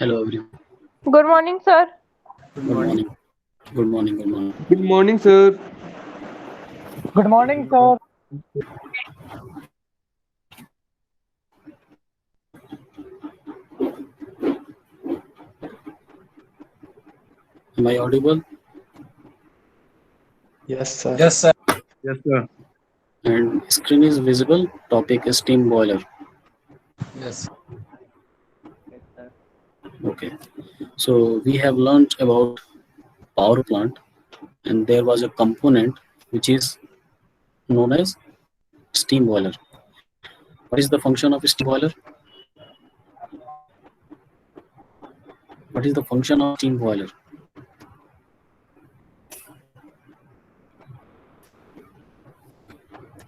Hello everyone. Good morning, sir. Good morning. Good morning. Good morning. Good morning, sir. Good morning, sir. Am I audible? Yes, sir. Yes, sir. Yes, sir. And screen is visible. Topic is steam boiler. Yes. Okay. So we have learned about power plant, and there was a component which is known as steam boiler. What is the function of steam boiler? What is the function of steam boiler?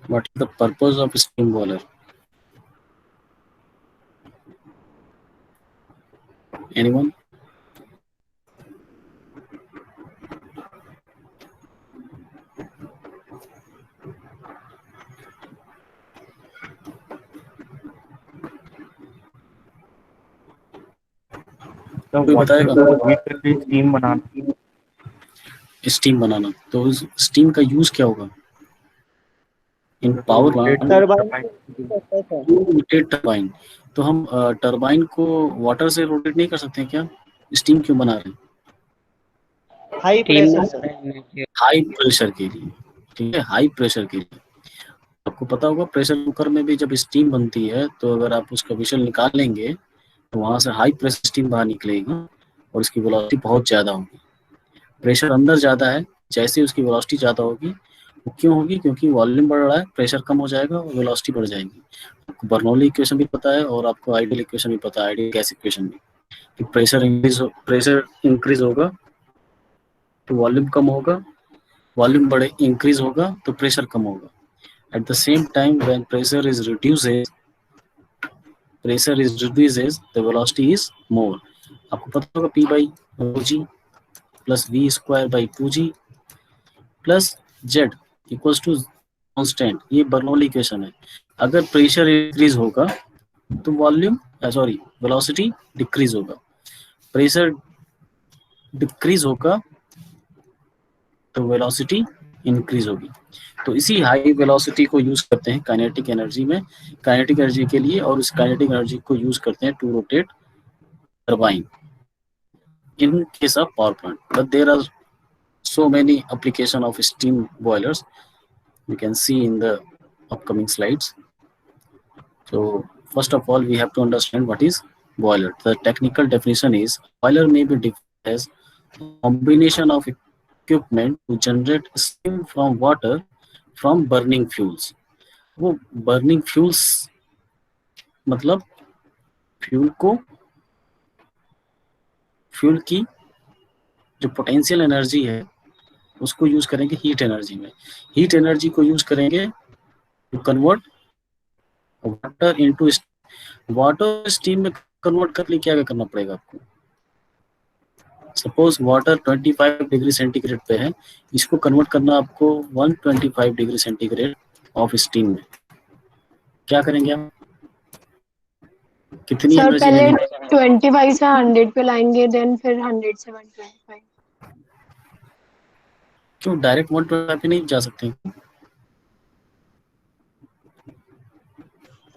What is the purpose of steam boiler? Anyone? The कोई water बताएगा? को heat करके steam बनाना. Steam बनाना, तो उस steam का use क्या होगा इन power plant? Rotate turbine. तो हम टरबाइन को वाटर से रोटेट नहीं कर सकते हैं क्या? स्टीम क्यों बना रहे हैं? High pressure sir. High pressure के लिए. ठीक है, हाई प्रेशर के लिए. आपको पता होगा प्रेशर कुकर में भी जब स्टीम बनती है तो अगर आप उसका विशल निकालेंगे तो वहां से हाई प्रेशर स्टीम बाहर निकलेगा और उसकी वेलोसिटी बहुत ज्यादा होगी. प्रेशर अंदर ज्यादा है, जैसे उसकी वेलोसिटी ज्यादा होगी. वो क्यों होगी? क्योंकि वॉल्यूम बढ़ रहा है, प्रेशर कम हो जाएगा और वेलोसिटी बढ़ जाएगी. आपको बर्नौली इक्वेशन भी पता है और आपको आइडियल इक्वेशन भी पता है, आइडियल गैस इक्वेशन भी, कि प्रेशर इंक्रीज होगा तो वॉल्यूम कम होगा, वॉल्यूम बढ़े इंक्रीज होगा तो प्रेशर कम होगा. Eight the same time when pressure is reduces the velocity is more. आपको पता होगा P by ρg plus V square by 2g plus Z equals to constant. ये बर्नौली इक्वेशन है. अगर प्रेशर इंक्रीज होगा तो वॉल्यूम वेलोसिटी डिक्रीज होगा. Pressure decrease होगा तो वेलोसिटी इंक्रीज होगी. तो इसी हाई वेलोसिटी को यूज करते हैं काइनेटिक एनर्जी में, काइनेटिक एनर्जी के लिए, और उस काइनेटिक एनर्जी को यूज करते हैं to rotate turbine in case of power plant. But there are so many application of steam boilers you can see in the upcoming slides. So first of all we have to understand what is boiler. The technical definition is boiler may be defined as a combination of equipment to generate steam from water from burning fuels. वो burning fuels मतलब fuel की जो potential energy है उसको use करेंगे heat energy में. Heat energy को use करेंगे to convert water into water steam में कन्वर्ट करने क्या करना पड़ेगा आपको? सपोज वाटर 25 डिग्री सेंटीग्रेड पे है, इसको कन्वर्ट करना आपको 125 डिग्री सेंटीग्रेड ऑफ स्टीम में. क्या करेंगे आप? कितनी सर एनर्जी पहले लेंगे? 25 से 100 पे लाएंगे, देन फिर 100 से 125. क्यों डायरेक्ट 125 पे नहीं जा सकते?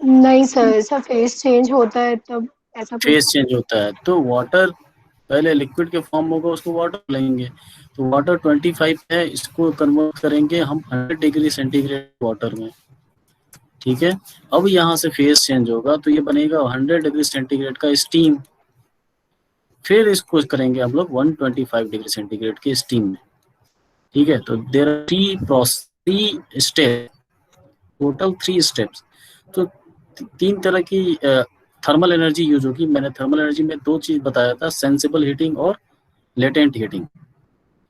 नहीं सर, ऐसा फेस चेंज होता है तब ऐसा कुछ. फेस चेंज होता है तो वाटर पहले लिक्विड के फॉर्म होगा, उसको वाटर लेंगे. तो वाटर 25 है, इसको कन्वर्ट करेंगे हम 100 डिग्री सेंटीग्रेड वाटर में. ठीक है, अब यहाँ से फेस चेंज होगा तो ये बनेगा 100 डिग्री सेंटीग्रेड का स्टीम. फिर इसको करेंगे हम लोग 125 डिग्री सेंटीग्रेड के स्टीम में. ठीक है, तो there are three step, total 3 steps. तो 3 तरह की थर्मल एनर्जी यूज होगी. मैंने थर्मल एनर्जी में 2 चीज बताया था, सेंसिबल हीटिंग और लेटेंट हीटिंग.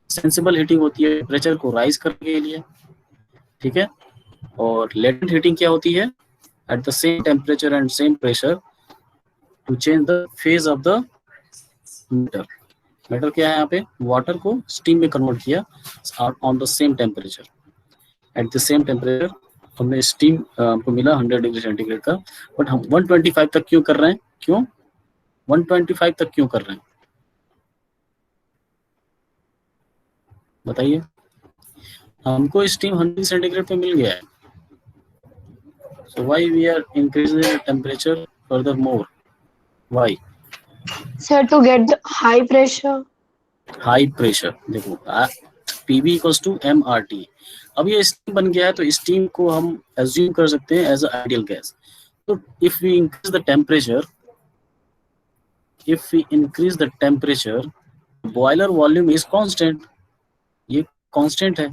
सेंसिबल हीटिंग होती है टेम्परेचर को राइज करने के लिए. ठीक है, और लेटेंट हीटिंग क्या होती है? At the same temperature and same pressure to change the phase of the matter. Matter क्या है? यहाँ पे वाटर को स्टीम में कन्वर्ट किया on the same temperature. Eight the same temperature हमने स्टीम हमको मिला 100 डिग्री सेंटीग्रेड का, बट हम 125 तक क्यों कर रहे हैं? क्यों? 125 तक क्यों कर रहे हैं बताइए। हमको स्टीम 100 सेंटीग्रेड पे मिल गया है, so why we are increasing the temperature furthermore? Why? Sir, to get the high pressure. High pressure देखो PV इक्वल्स टू MRT। अब ये स्टीम बन गया है तो स्टीम को हम एज्यूम कर सकते हैं एज अ आइडियल गैस। तो if we increase the temperature boiler volume is constant, ये कांस्टेंट है।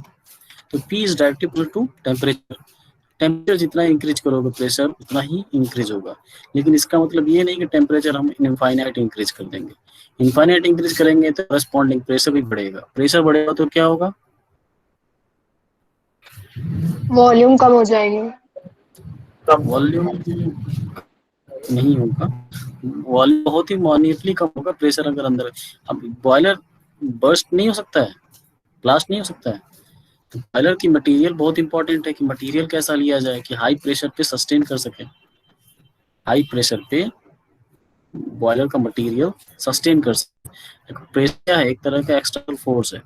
तो P is directly equal to temperature. Temperature जितना इंक्रीज करोगे प्रेशर उतना ही इंक्रीज होगा, लेकिन इसका मतलब ये नहीं कि टेम्परेचर हम इनफाइनाइट इंक्रीज कर देंगे। इनफाइनाइट इंक्रीज करेंगे तो करस्पॉन्डिंग प्रेशर भी बढ़ेगा, प्रेशर बढ़ेगा तो क्या होगा, वॉल्यूम कम हो जाएगी। वॉल्यूम नहीं होगा, वॉल्यूम बहुत ही माइन्यूटली कम होगा प्रेशर अगर अंदर। अब बॉयलर बर्स्ट नहीं हो सकता है, ब्लास्ट नहीं हो सकता है। तो बॉयलर की मटेरियल बहुत इंपॉर्टेंट है कि मटेरियल कैसा लिया जाए कि हाई प्रेशर पे सस्टेन कर सके। हाई प्रेशर पे बॉयलर का मटेरियल सस्टेन कर सकते। प्रेशर क्या है, एक तरह का एक्सटर्नल फोर्स है,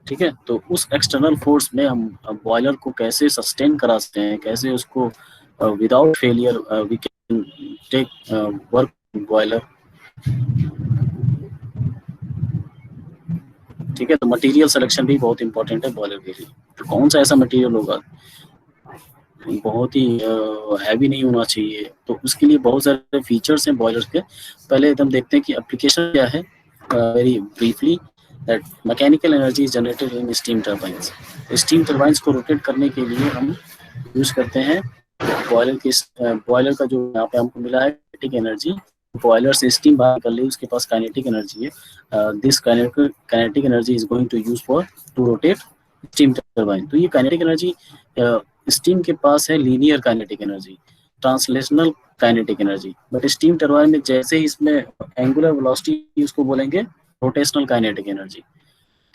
ठीक है। तो उस एक्सटर्नल फोर्स में हम बॉयलर को कैसे सस्टेन करा सकते हैं, कैसे उसको without failure we can take work boiler, ठीक है। तो मटेरियल सिलेक्शन भी बहुत इंपॉर्टेंट है बॉयलर के लिए। तो कौन सा ऐसा मटेरियल होगा, बहुत ही हैवी नहीं होना चाहिए। तो उसके लिए बहुत सारे फीचर्स हैं बॉयलर के। पहले एकदम देखते हैं कि एप्लीकेशन क्या है, very briefly that mechanical energy is generated in steam turbines. Steam turbines को रोटेट करने के लिए हम यूज करते हैं बॉयलर की, बॉयलर का जो यहाँ पे हमको मिला है काइनेटिक एनर्जी, बॉयलर से स्टीम बाहर कर ली, उसके पास काइनेटिक एनर्जी है। This kinetic energy is going to use for to rotate steam turbine. तो ये काइनेटिक एनर्जी स्टीम के पास है linear kinetic energy, translational kinetic energy, but steam turbine में जैसे ही इसमें एंगुलर वेलोसिटी उसको बोलेंगे रोटेशनल काइनेटिक एनर्जी,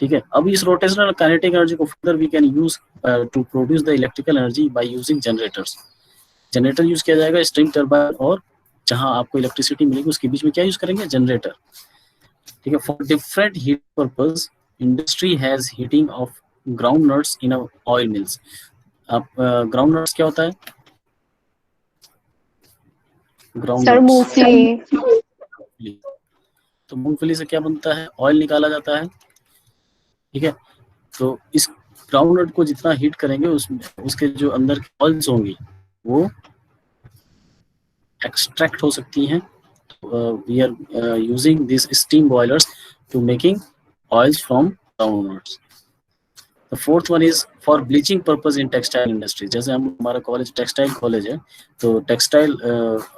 ठीक है। अब इस रोटेशनल काइनेटिक एनर्जी को further we can use to produce the electrical energy by using generators. Generator use किया जाएगा स्टीम टरबाइन और जहां आपको इलेक्ट्रिसिटी मिलेगी उसके बीच में क्या यूज करेंगे, जनरेटर, ठीक है। For different heat purpose industry has heating of ground nuts in oil mills. आप ग्राउंड नट्स क्या होता है, ग्राउंड सर, नट्स, मूंगफली। तो मूंगफली से क्या बनता है, ऑयल निकाला जाता है, ठीक है। तो इस ग्राउंड नट को जितना हीट करेंगे उसके जो अंदर की ऑयल्स होंगी वो एक्सट्रैक्ट हो सकती हैं। We are using this steam boilers to making oils from groundnuts. The fourth one is for bleaching purpose in textile industry। जैसे हमारा कॉलेज टेक्सटाइल कॉलेज है, तो टेक्सटाइल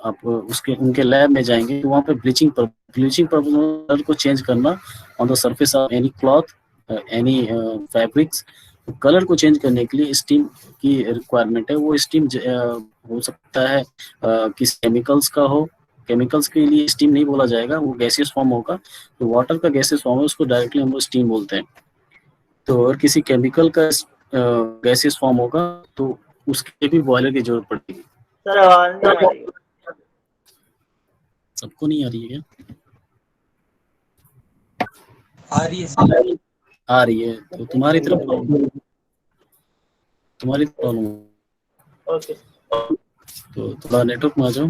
आप उसके उनके लैब में जाएंगे तो वहाँ पे ब्लीचिंग पर्पज को चेंज करना on the surface of any cloth, any fabrics. Colour को चेंज करने के लिए स्टीम की रिक्वायरमेंट है। वो स्टीम हो सकता है किसी केमिकल्स का हो, केमिकल्स के लिए स्टीम नहीं बोला जाएगा, वो गैसियस फॉर्म होगा। तो वाटर का गैसियस फॉर्म है, उसको डायरेक्टली हम लोग स्टीम बोलते हैं। तो अगर किसी केमिकल का गैसेस फॉर्म होगा तो उसके लिए भी बॉयलर की जरूरत पड़ेगी। सर आवाज नहीं आ रही। सबको नहीं आ रही है क्या? आ रही है सर। आ रही है तो तुम्हारी तरफ प्रॉब्लम ओके। तो थोड़ा नेटवर्क में आ जाओ।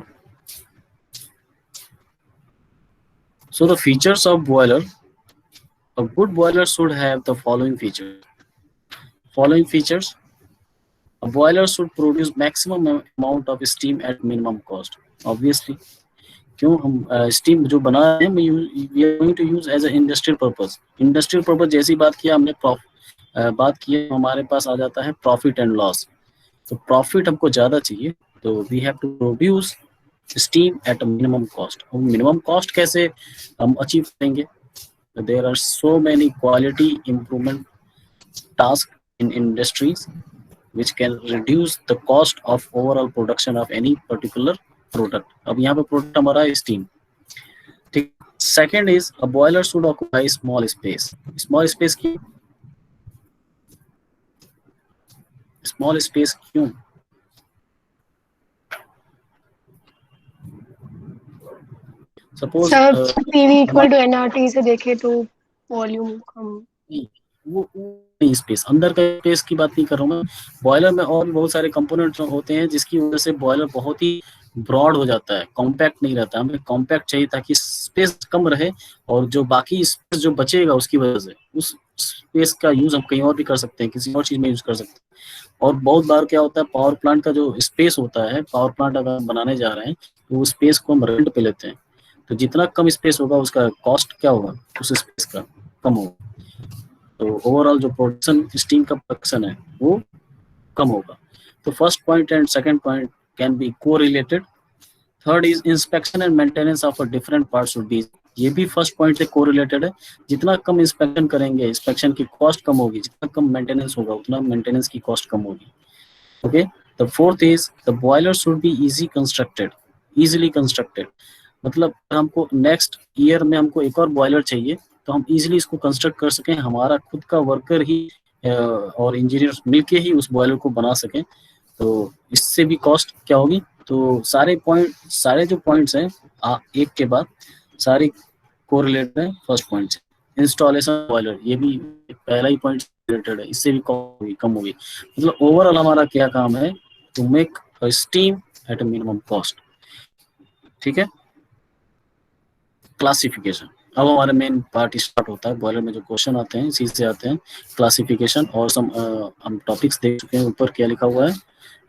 So the features of boiler, a good boiler should have the following features. A boiler should produce maximum amount of steam at minimum cost। Obviously, क्यों हम स्टीम जो बना रहे हैं we are going to use as a industrial purpose. Industrial purpose जैसी बात किया हमने बात की हमारे पास आ जाता है प्रॉफिट एंड लॉस। तो प्रॉफिट हमको ज़्यादा चाहिए तो we have to produce steam at a minimum cost. Minimum cost कैसे हम अचीव करेंगे, there are so many quality improvement tasks in industries which can reduce the cost of overall production of any particular product। अब यहाँ पे product हमारा है steam, ठीक। Second is a boiler should occupy small space. Small space क्यों, suppose sir PV equal to NRT से देखे तो वॉल्यूम कम। वो नहीं, स्पेस अंदर का स्पेस की बात नहीं कर रहा हूँ मैं। बॉयलर में और भी बहुत सारे कंपोनेंट होते हैं जिसकी वजह से बॉयलर बहुत ही ब्रॉड हो जाता है, कॉम्पैक्ट नहीं रहता। हमें कॉम्पैक्ट चाहिए ताकि स्पेस कम रहे, और जो बाकी स्पेस जो बचेगा उसकी वजह से उस स्पेस का यूज हम कहीं और भी कर सकते हैं, किसी और चीज में यूज कर सकते हैं। और बहुत बार क्या होता है, पावर प्लांट का जो स्पेस होता है, पावर प्लांट अगर हम बनाने जा रहे हैं तो उस स्पेस को हम रेंट पे लेते हैं, तो जितना कम स्पेस होगा उसका कॉस्ट क्या होगा, उस स्पेस का कम होगा। तो ओवरऑल जो प्रोडक्शन, स्टीम का प्रोडक्शन है वो कम होगा। तो first point and second point can be correlated. Third is inspection and maintenance of a different parts should be, ये भी फर्स्ट पॉइंट से कोरिलेटेड है। जितना कम इंस्पेक्शन करेंगे, इंस्पेक्शन की कॉस्ट कम होगी, जितना कम मेंटेनेंस होगा उतना मेंटेनेंस की कॉस्ट कम होगी। Okay, the fourth is the boiler should be easily constructed. मतलब हमको नेक्स्ट ईयर में हमको एक और बॉयलर चाहिए तो हम इजीली इसको कंस्ट्रक्ट कर सकें, हमारा खुद का वर्कर ही और इंजीनियर मिलके ही उस बॉयलर को बना सकें। तो इससे भी कॉस्ट क्या होगी। तो सारे जो पॉइंट्स हैं एक के बाद सारे कोरिलेटेड है फर्स्ट पॉइंट से। इंस्टॉलेशन बॉयलर, ये भी पहला ही पॉइंट रिलेटेड है, इससे भी कम होगी। मतलब ओवरऑल हमारा क्या काम है, to make steam at a minimum cost. ठीक है। क्लासिफिकेशन, अब हमारा मेन पार्ट स्टार्ट होता है। बॉयलर में जो क्वेश्चन आते हैं इसी से आते हैं, क्लासिफिकेशन। और हम टॉपिक्स देख चुके हैं, ऊपर क्या लिखा हुआ है,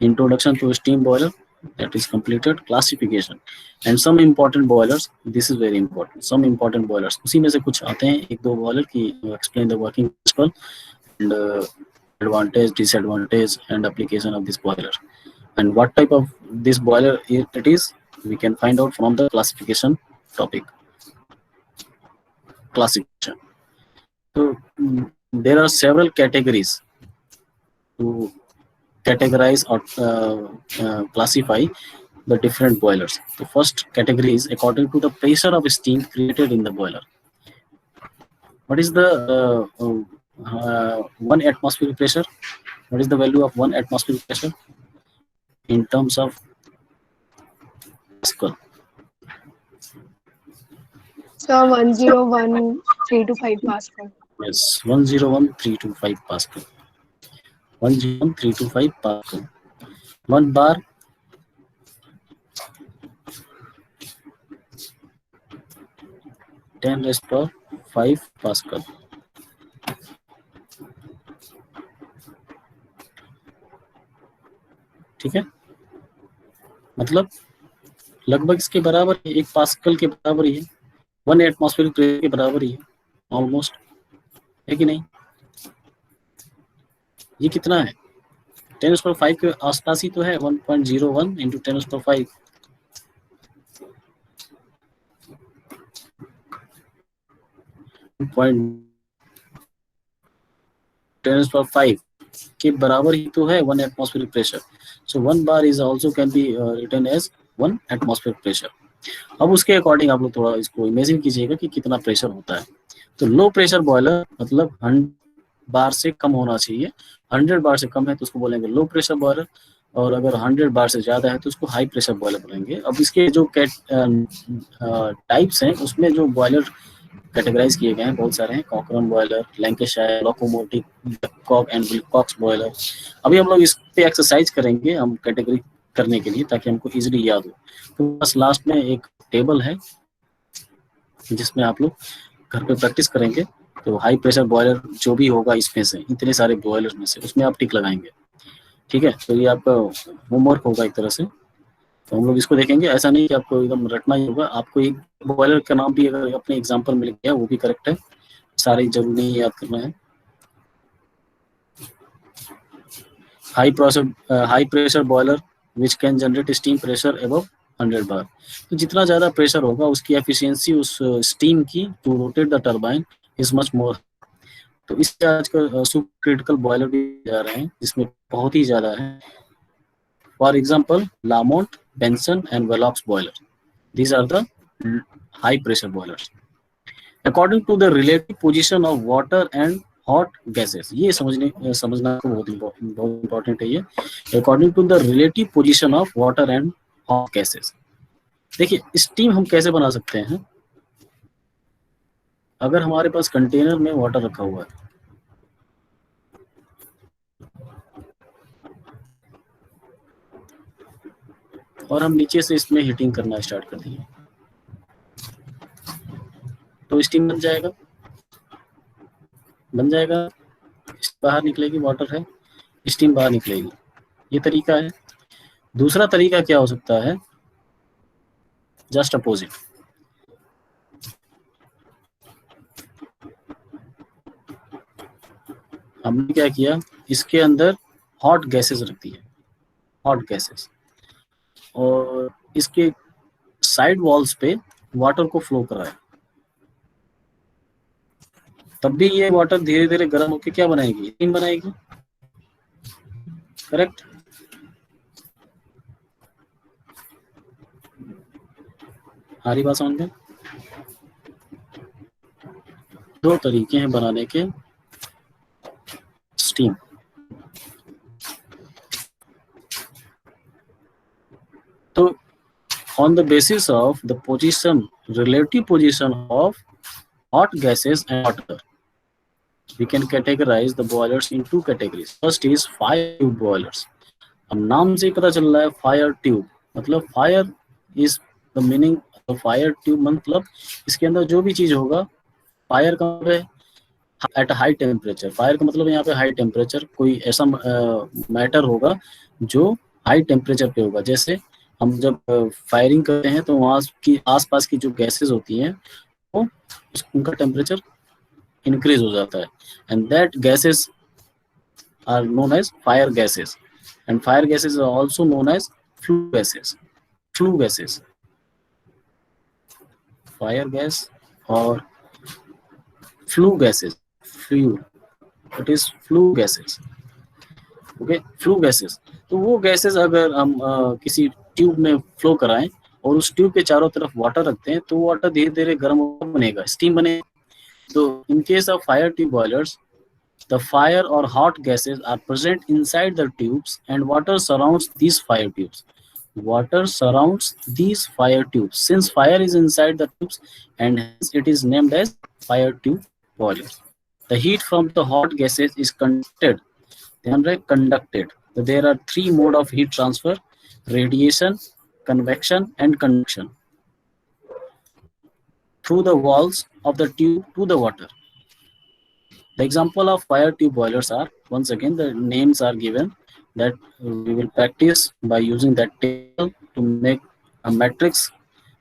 introduction to steam boiler, that is completed, classification and some important boilers, this is very important, some important boilers, उसी में से कुछ आते हैं एक दो बॉयलर की, explain the working principle and advantage, disadvantage and application of this boiler and what type of this boiler it is, we can find out from the classification topic. Classification, so there are several categories to categorize or classify the different boilers. The first category is according to the pressure of steam created in the boiler. What is the 1 atmospheric pressure? What is the value of 1 atmospheric pressure in terms of Pascal? So 101,325 Pascal. Yes, 101,325 Pascal. 101,325 Pascal. 1 bar 10⁵ pascal. ठीक है, मतलब लगभग इसके बराबर है, 1 pascal के बराबर ही है, 1 एटमॉस्फेरिक प्रेशर के बराबर ही है ऑलमोस्ट, है कि नहीं। ये कितना है, 10⁵ के आसपास ही तो है, 1.01 × 10⁵। .10⁵ के बराबर ही तो है 1 atmospheric pressure. So 1 bar is also can be written as 1 atmospheric pressure. अब उसके अकॉर्डिंग आप लोग थोड़ा इसको इमेजिन कीजिएगा कि कितना प्रेशर होता है। तो लो प्रेशर बॉयलर मतलब 100 बार से कम होना चाहिए, 100 बार से कम है तो उसको बोलेंगे लो प्रेशर बॉयलर, और अगर 100 बार से ज़्यादा है तो उसको हाई प्रेशर बॉयलर बोलेंगे। अब इसके जो टाइप्स हैं उसमें जो बॉयलर कैटेगराइज किए गए हैं बहुत सारे हैं, Cochran boiler, Lancashire, locomotive, Babcock and Wilcox boiler. अभी हम लोग इस पे एक्सरसाइज करेंगे हम कैटेगरी करने के लिए ताकि हमको इजीली याद हो। तो बस लास्ट में एक टेबल है जिसमें आप लोग घर पे प्रैक्टिस करेंगे। तो हाई प्रेशर बॉयलर जो भी होगा इसमें से, इतने सारे बॉयलर में से, उसमें आप टिक लगाएंगे। ठीक है, तो ये आपका होमवर्क होगा एक तरह से। तो हम लोग इसको देखेंगे, ऐसा नहीं कि आपको एकदम रटना ही होगा, आपको एक बॉयलर का नाम भी अगर अपने एग्जांपल में लिख गया वो भी करेक्ट है, सारे जरूरी नहीं याद करना है। High pressure boiler which can generate steam pressure above 100 बार। तो जितना ज़्यादा प्रेशर होगा उसकी एफिशिएंसी उस स्टीम की to rotate the turbine is much more. तो इससे आजकल सुपर क्रिटिकल बॉयलर भी जा रहे हैं जिसमें बहुत ही ज़्यादा है। For example Lamont, Benson and Velox boiler, these are the high pressure boilers according to the relative position of water and hot gases। ये समझना बहुत इम्पोर्टेंट है ये, according to the relative position of water and hot gases। देखिए steam हम कैसे बना सकते हैं, अगर हमारे पास कंटेनर में वाटर रखा हुआ है, और हम नीचे से इसमें हीटिंग करना स्टार्ट कर दिए, तो स्टीम बन जाएगा, बाहर निकलेगी, वाटर है, स्टीम बाहर निकलेगी। ये तरीका है। दूसरा तरीका क्या हो सकता है, जस्ट अपोजिट। हमने क्या किया, इसके अंदर हॉट गैसेस रख दिए, हॉट गैसेस, और इसके साइड वॉल्स पे वाटर को फ्लो कराया। तब भी ये वाटर धीरे धीरे गर्म होकर क्या बनाएगी, स्टीम बनाएगी, करेक्ट। हमारी बात समझ में। दो तरीके हैं बनाने के स्टीम। तो on the basis of the position, relative position of hot gases and water, we can categorize the boilers in two categories. First is fire tube boilers. अब नाम से ही पता चल रहा है फायर ट्यूब, मतलब fire is the meaning of fire tube, मतलब इसके अंदर जो भी चीज होगा, फायर का मतलब एट हाई टेम्परेचर, फायर का मतलब यहाँ पे हाई टेम्परेचर, कोई ऐसा मैटर होगा जो हाई टेम्परेचर पे होगा। जैसे हम जब फायरिंग करते हैं तो वहाँ की आसपास की जो गैसेस होती हैं वो उनका टेम्परेचर इंक्रीज हो जाता है, and that gases are known as fire gases, and fire gases are also known as flue gases. Flue gases, fire gas और flue gases, flue, it is flue gases, okay, flue gases. तो वो gases अगर हम किसी tube में flow कराएं और उस ट्यूब के चारों तरफ वाटर रखते हैं, तो वाटर धीरे धीरे गर्म बनेगा, स्टीम बनेगा। तो in case of fire tube boilers, the fire or hot gases are present inside the tubes and water surrounds these fire tubes. Water surrounds these fire tubes. Since fire is inside the tubes, and hence it is named as fire tube boilers. The heat from the hot gases is conducted. There are three modes of heat transfer: radiation, convection, and conduction through the walls of the tube to the water. The example of fire tube boilers are, once again the names are given, that we will practice by using that table to make a matrix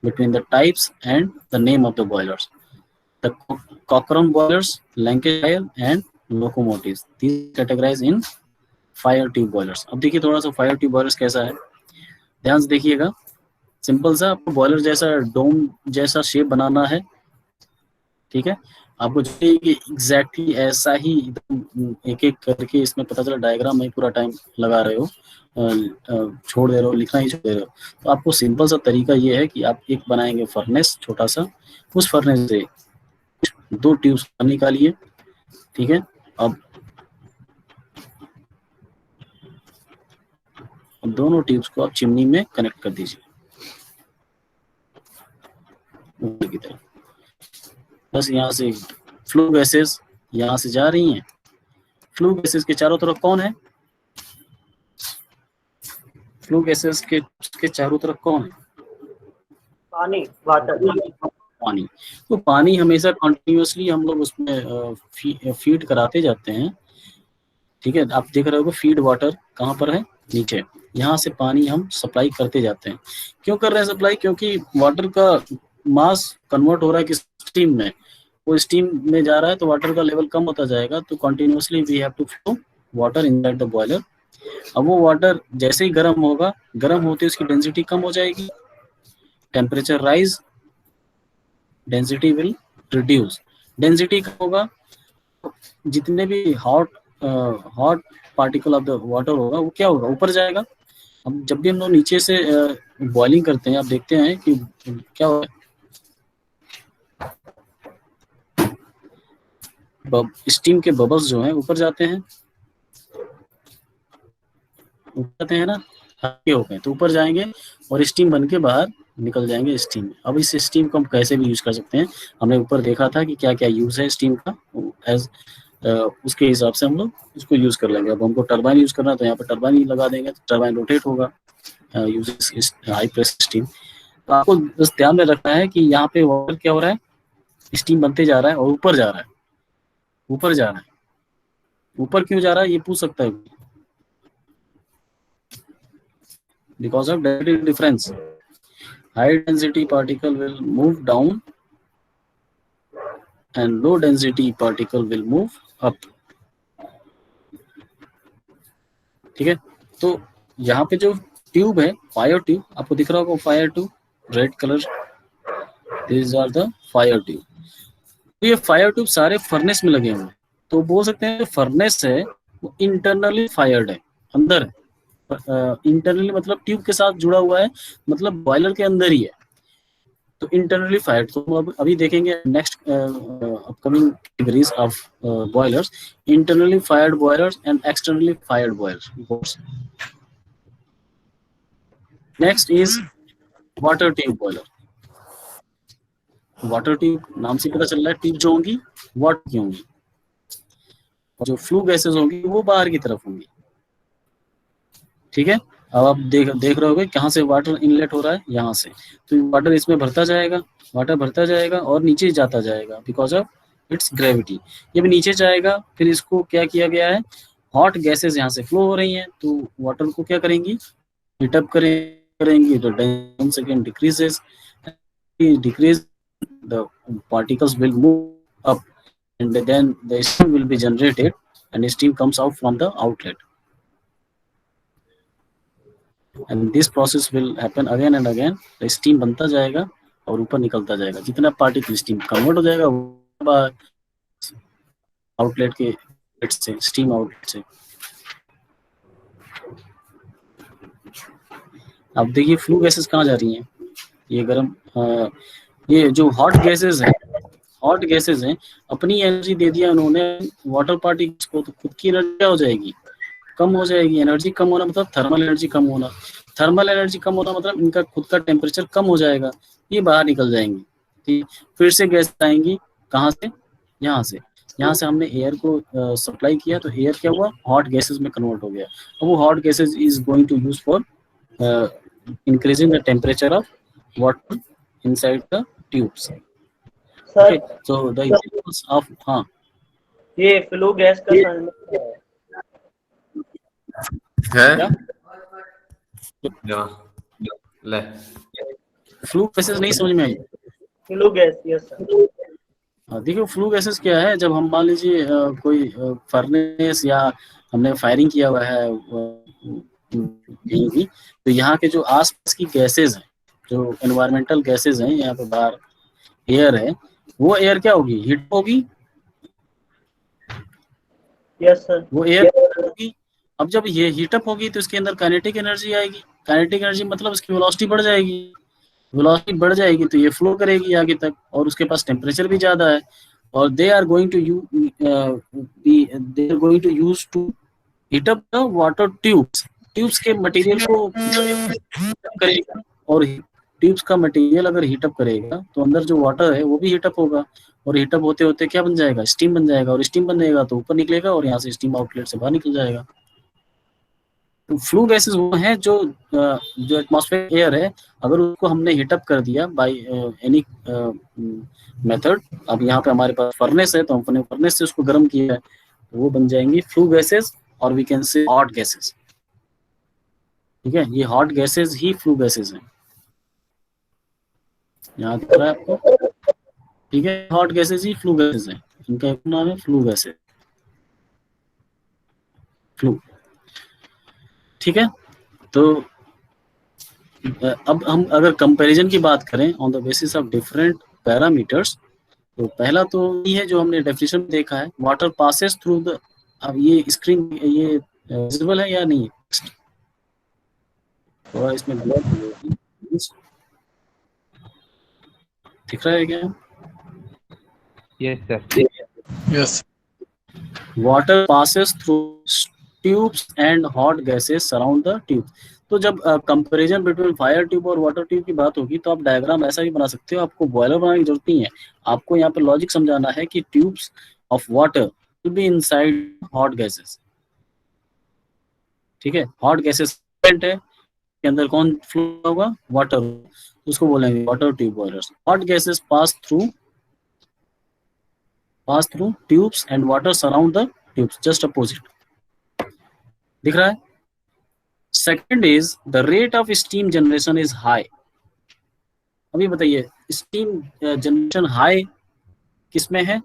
between the types and the name of the boilers. The Cochrane boilers, Lancashire and locomotives, these categorized in fire tube boilers. अब देखिए थोड़ा सा fire tube boilers कैसा है, ध्यान से देखिएगा। Simple सा आपको बॉयलर जैसा डोम जैसा शेप बनाना है, ठीक है। आपको चाहिए कि एग्जैक्टली ऐसा ही एक एक करके, इसमें पता चला डायग्राम में पूरा टाइम लगा रहे हो, छोड़ दे रहे हो, लिखना ही छोड़ दे रहे हो। तो आपको सिंपल सा तरीका ये है कि आप एक बनाएंगे फर्नेस छोटा सा, उस फर्नेस से दो ट्यूब्स निकालिए, ठीक है। अब दोनों ट्यूब्स को आप चिमनी में कनेक्ट कर दीजिए ऊपर की तरफ। बस यहाँ से फ्लू गैसेस यहाँ से जा रही हैं। फ्लू गैसेस के चारों तरफ कौन है, फ्लू गैसेस के चारों तरफ कौन है, पानी, वाटर, पानी। तो पानी हमेशा कंटिन्यूअसली हम लोग उसमें फीड कराते जाते हैं, ठीक है। आप देख रहे हो फीड वाटर कहाँ पर है, नीचे। यहाँ से पानी हम सप्लाई करते जाते हैं। क्यों कर रहे हैं सप्लाई, क्योंकि वाटर का मास कन्वर्ट हो रहा है कि स्टीम में, वो स्टीम में जा रहा है तो वाटर का लेवल कम होता जाएगा, तो continuously we have to flow water inside the boiler. अब वो वाटर जैसे ही गर्म होगा, गर्म होते उसकी डेंसिटी कम हो जाएगी, temperature rise, density will reduce. Density कम होगा, जितने भी hot particle of the water होगा वो क्या होगा, ऊपर जाएगा। अब जब भी हम लोग नीचे से बॉइलिंग करते हैं, आप देखते हैं कि क्या होगा, स्टीम के बबल्स जो हैं ऊपर जाते हैं, ना, हल्के हो गए तो ऊपर जाएंगे और स्टीम बन के बाहर निकल जाएंगे स्टीम में। अब इस स्टीम को हम कैसे भी यूज कर सकते हैं, हमने ऊपर देखा था कि क्या क्या यूज है स्टीम का, एज उसके हिसाब से हम लोग इसको यूज कर लेंगे। अब हमको टरबाइन यूज करना है तो यहाँ पे टरबाइन ही लगा देंगे, तो टरबाइन रोटेट होगा यूज हाई प्रेशर स्टीम। तो आपको बस ध्यान में रखना है कि यहाँ पे वाटर क्या हो रहा है, स्टीम बनते जा रहा है और ऊपर जा रहा है, ऊपर जा रहा है। ऊपर क्यों जा रहा है ये पूछ सकता है, because of density difference. High density particle will move down and low density particle will move up। ठीक है, तो यहाँ पे जो ट्यूब है, फायर ट्यूब, आपको दिख रहा होगा fire tube, red colour, these are the fire tube. तो ये फायर ट्यूब सारे फर्नेस में लगे हुए हैं, तो बोल सकते हैं फर्नेस है वो इंटरनली फायर्ड है, अंदर है। इंटरनली मतलब ट्यूब के साथ जुड़ा हुआ है, मतलब बॉयलर के अंदर ही है, तो इंटरनली फायर्ड। तो अब अभी देखेंगे next upcoming categories of boilers, internally fired boilers and externally fired boilers. Next is water tube boiler. Water tube नाम से पता चल रहा है, ट्यूब जो होंगी वाटर की होंगी, और जो फ्लू गैसेस होंगी वो बाहर की तरफ होंगी। ठीक है, अब आप देख रहे होगे कहाँ से वाटर इनलेट हो रहा है, यहाँ से। तो वाटर इसमें भरता जाएगा, वाटर भरता जाएगा और नीचे जाता जाएगा बिकॉज ऑफ इट्स ग्रेविटी। ये भी नीचे जाएगा, फिर इसको क्या किया गया है, हॉट गैसेस यहाँ से फ्लो हो रही हैं, तो वाटर को क्या करेंगी, हीटअप करेंगी, तो dense again decreases, decrease the particles will move up and then the steam will be generated and steam comes out from the outlet, and this process will happen again and again। the steam बनता जाएगा और ऊपर निकलता जाएगा, जितना particle steam convert हो जाएगा outlet के से, स्टीम आउटलेट से। अब देखिए फ्लू गैसेस कहाँ जा रही हैं, ये गर्म ये जो हॉट गैसेस हैं, हॉट गैसेस हैं, अपनी एनर्जी दे दिया उन्होंने वाटर पार्टिकल्स को, तो खुद की एनर्जी क्या हो जाएगी, कम हो जाएगी। एनर्जी कम होना मतलब थर्मल एनर्जी कम होना, थर्मल एनर्जी कम होना मतलब इनका खुद का टेम्परेचर कम हो जाएगा, ये बाहर निकल जाएंगी। ठीक, फिर से गैस आएंगी कहाँ से, यहाँ से। यहाँ से हमने एयर को सप्लाई किया, तो एयर क्या हुआ, हॉट गैसेस में कन्वर्ट हो गया। अब वो hot gases is going to use for increasing the temperature of water inside the tubes. Sir so the examples of हाँ ये फ्लू गैस का संबंध है क्या जा ले फ्लू गैसेस नहीं समझ में आई। Flue gas, yes sir. देखिए फ्लू गैसेस क्या है, जब हम मान लीजिए कोई फर्नेस या हमने फायरिंग किया हुआ है कहीं भी, तो यहाँ के जो आसपास की गैसेस हैं, जो एनवायरमेंटल गैसेस हैं, यहाँ पे बाहर एयर है, वो एयर क्या होगी, हीट होगी। Yes sir. वो एयर होगी। अब जब ये हीटअप होगी तो इसके अंदर काइनेटिक एनर्जी आएगी। काइनेटिक एनर्जी मतलब इसकी वेलोसिटी बढ़ जाएगी। वेलोसिटी बढ़ जाएगी तो ये फ्लो करेगी आगे तक, और उसके पास टेम्परेचर भी ज्यादा है, और they are going to use to heat up the water tubes. Tubes के मटेरियल को करेगा, और ट्यूब्स का मटेरियल अगर हीटअप करेगा तो अंदर जो वाटर है वो भी हीटअप होगा, और हीटअप होते होते क्या बन जाएगा, स्टीम बन जाएगा, और स्टीम बनेगा तो ऊपर निकलेगा और यहाँ से स्टीम आउटलेट से बाहर निकल जाएगा। तो फ्लू गैसेस वो हैं जो एटमॉस्फेयर एयर है, अगर उसको हमने हीटअप कर दिया बाय एनी मेथड, अब यहाँ पे हमारे पास फर्नेस है तो हमने फर्नेस से उसको गर्म किया है, तो वो बन जाएंगी फ्लू गैसेस, और we can say hot gases. ठीक है, ये हॉट गैसेस ही फ्लू गैसेस हैं, यहाँ दिख रहा है आपको। ठीक है, हॉट गैसेस ही फ्लू गैसेस हैं, इनका एक नाम है फ्लू गैसेस, फ्लू। ठीक है, तो अब हम अगर कंपैरिजन की बात करें on the basis of different parameters, तो पहला तो ये है जो हमने डेफिनेशन में देखा है, वाटर पासेस थ्रू द। अब ये स्क्रीन ये विजिबल है या नहीं है, थोड़ा इसमें दिख रहा है क्या? Yes sir. Yes Water passes through tubes and hot gases surround the tube. तो जब कंपैरिजन बिटवीन फायर ट्यूब और वाटर ट्यूब की बात होगी तो आप डायग्राम ऐसा भी बना सकते हो, आपको बॉयलर बनाने की जरूरत नहीं है। आपको यहाँ पे लॉजिक समझाना है कि tubes of water will be inside hot gases, ठीक है। हॉट गैसेस है के अंदर कौन फ्लो होगा, वाटर, उसको बोलेंगे water tube boilers. Hot gases pass through tubes and water surround the tubes, just opposite, दिख रहा है। Second is the rate of steam generation is high. अभी बताइए स्टीम जनरेशन हाई किसमें है,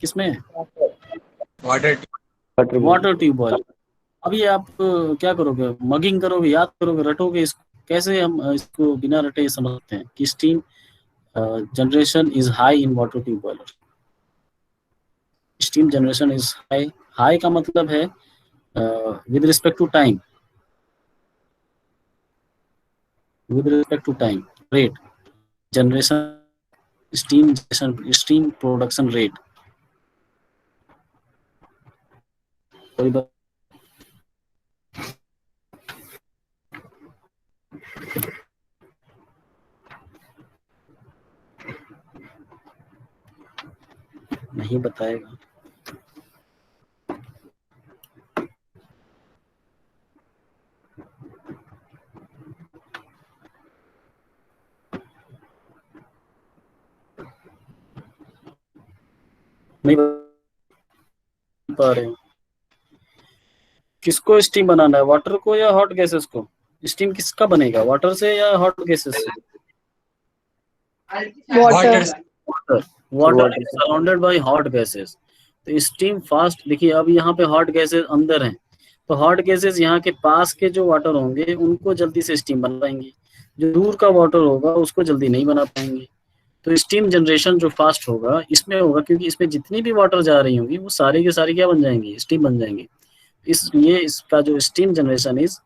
किसमें है, वाटर ट्यूब बॉयलर। अभी आप क्या करोगे, मगिंग करोगे, याद करोगे, रटोगे इसको, कैसे हम इसको बिना रटे समझते हैं कि steam generation is high in water tube boiler. Steam generation is high, high का मतलब है with respect to time, with respect to time, rate, generation, steam production rate। कोई बात नहीं बताएगा। नहीं बता रहे हैं किसको स्टीम बनाना है, वाटर को या हॉट गैसेस को। स्टीम किसका बनेगा, वाटर से या हॉट गैसेस से। Water. Water is surrounded by hot gases, तो स्टीम फास्ट। देखिए अब यहाँ पे हॉट गैसेस अंदर हैं, तो हॉट गैसेस यहाँ के पास के जो वाटर होंगे उनको जल्दी से स्टीम बना पाएंगे, जो दूर का वाटर होगा उसको जल्दी नहीं बना पाएंगे। तो स्टीम जनरेशन जो फास्ट होगा इसमें होगा, क्योंकि इसमें जितनी भी वाटर जा रही होंगी वो सारी के सारी क्या बन जाएंगी, स्टीम बन जाएंगी। इसलिए इसका जो steam generation is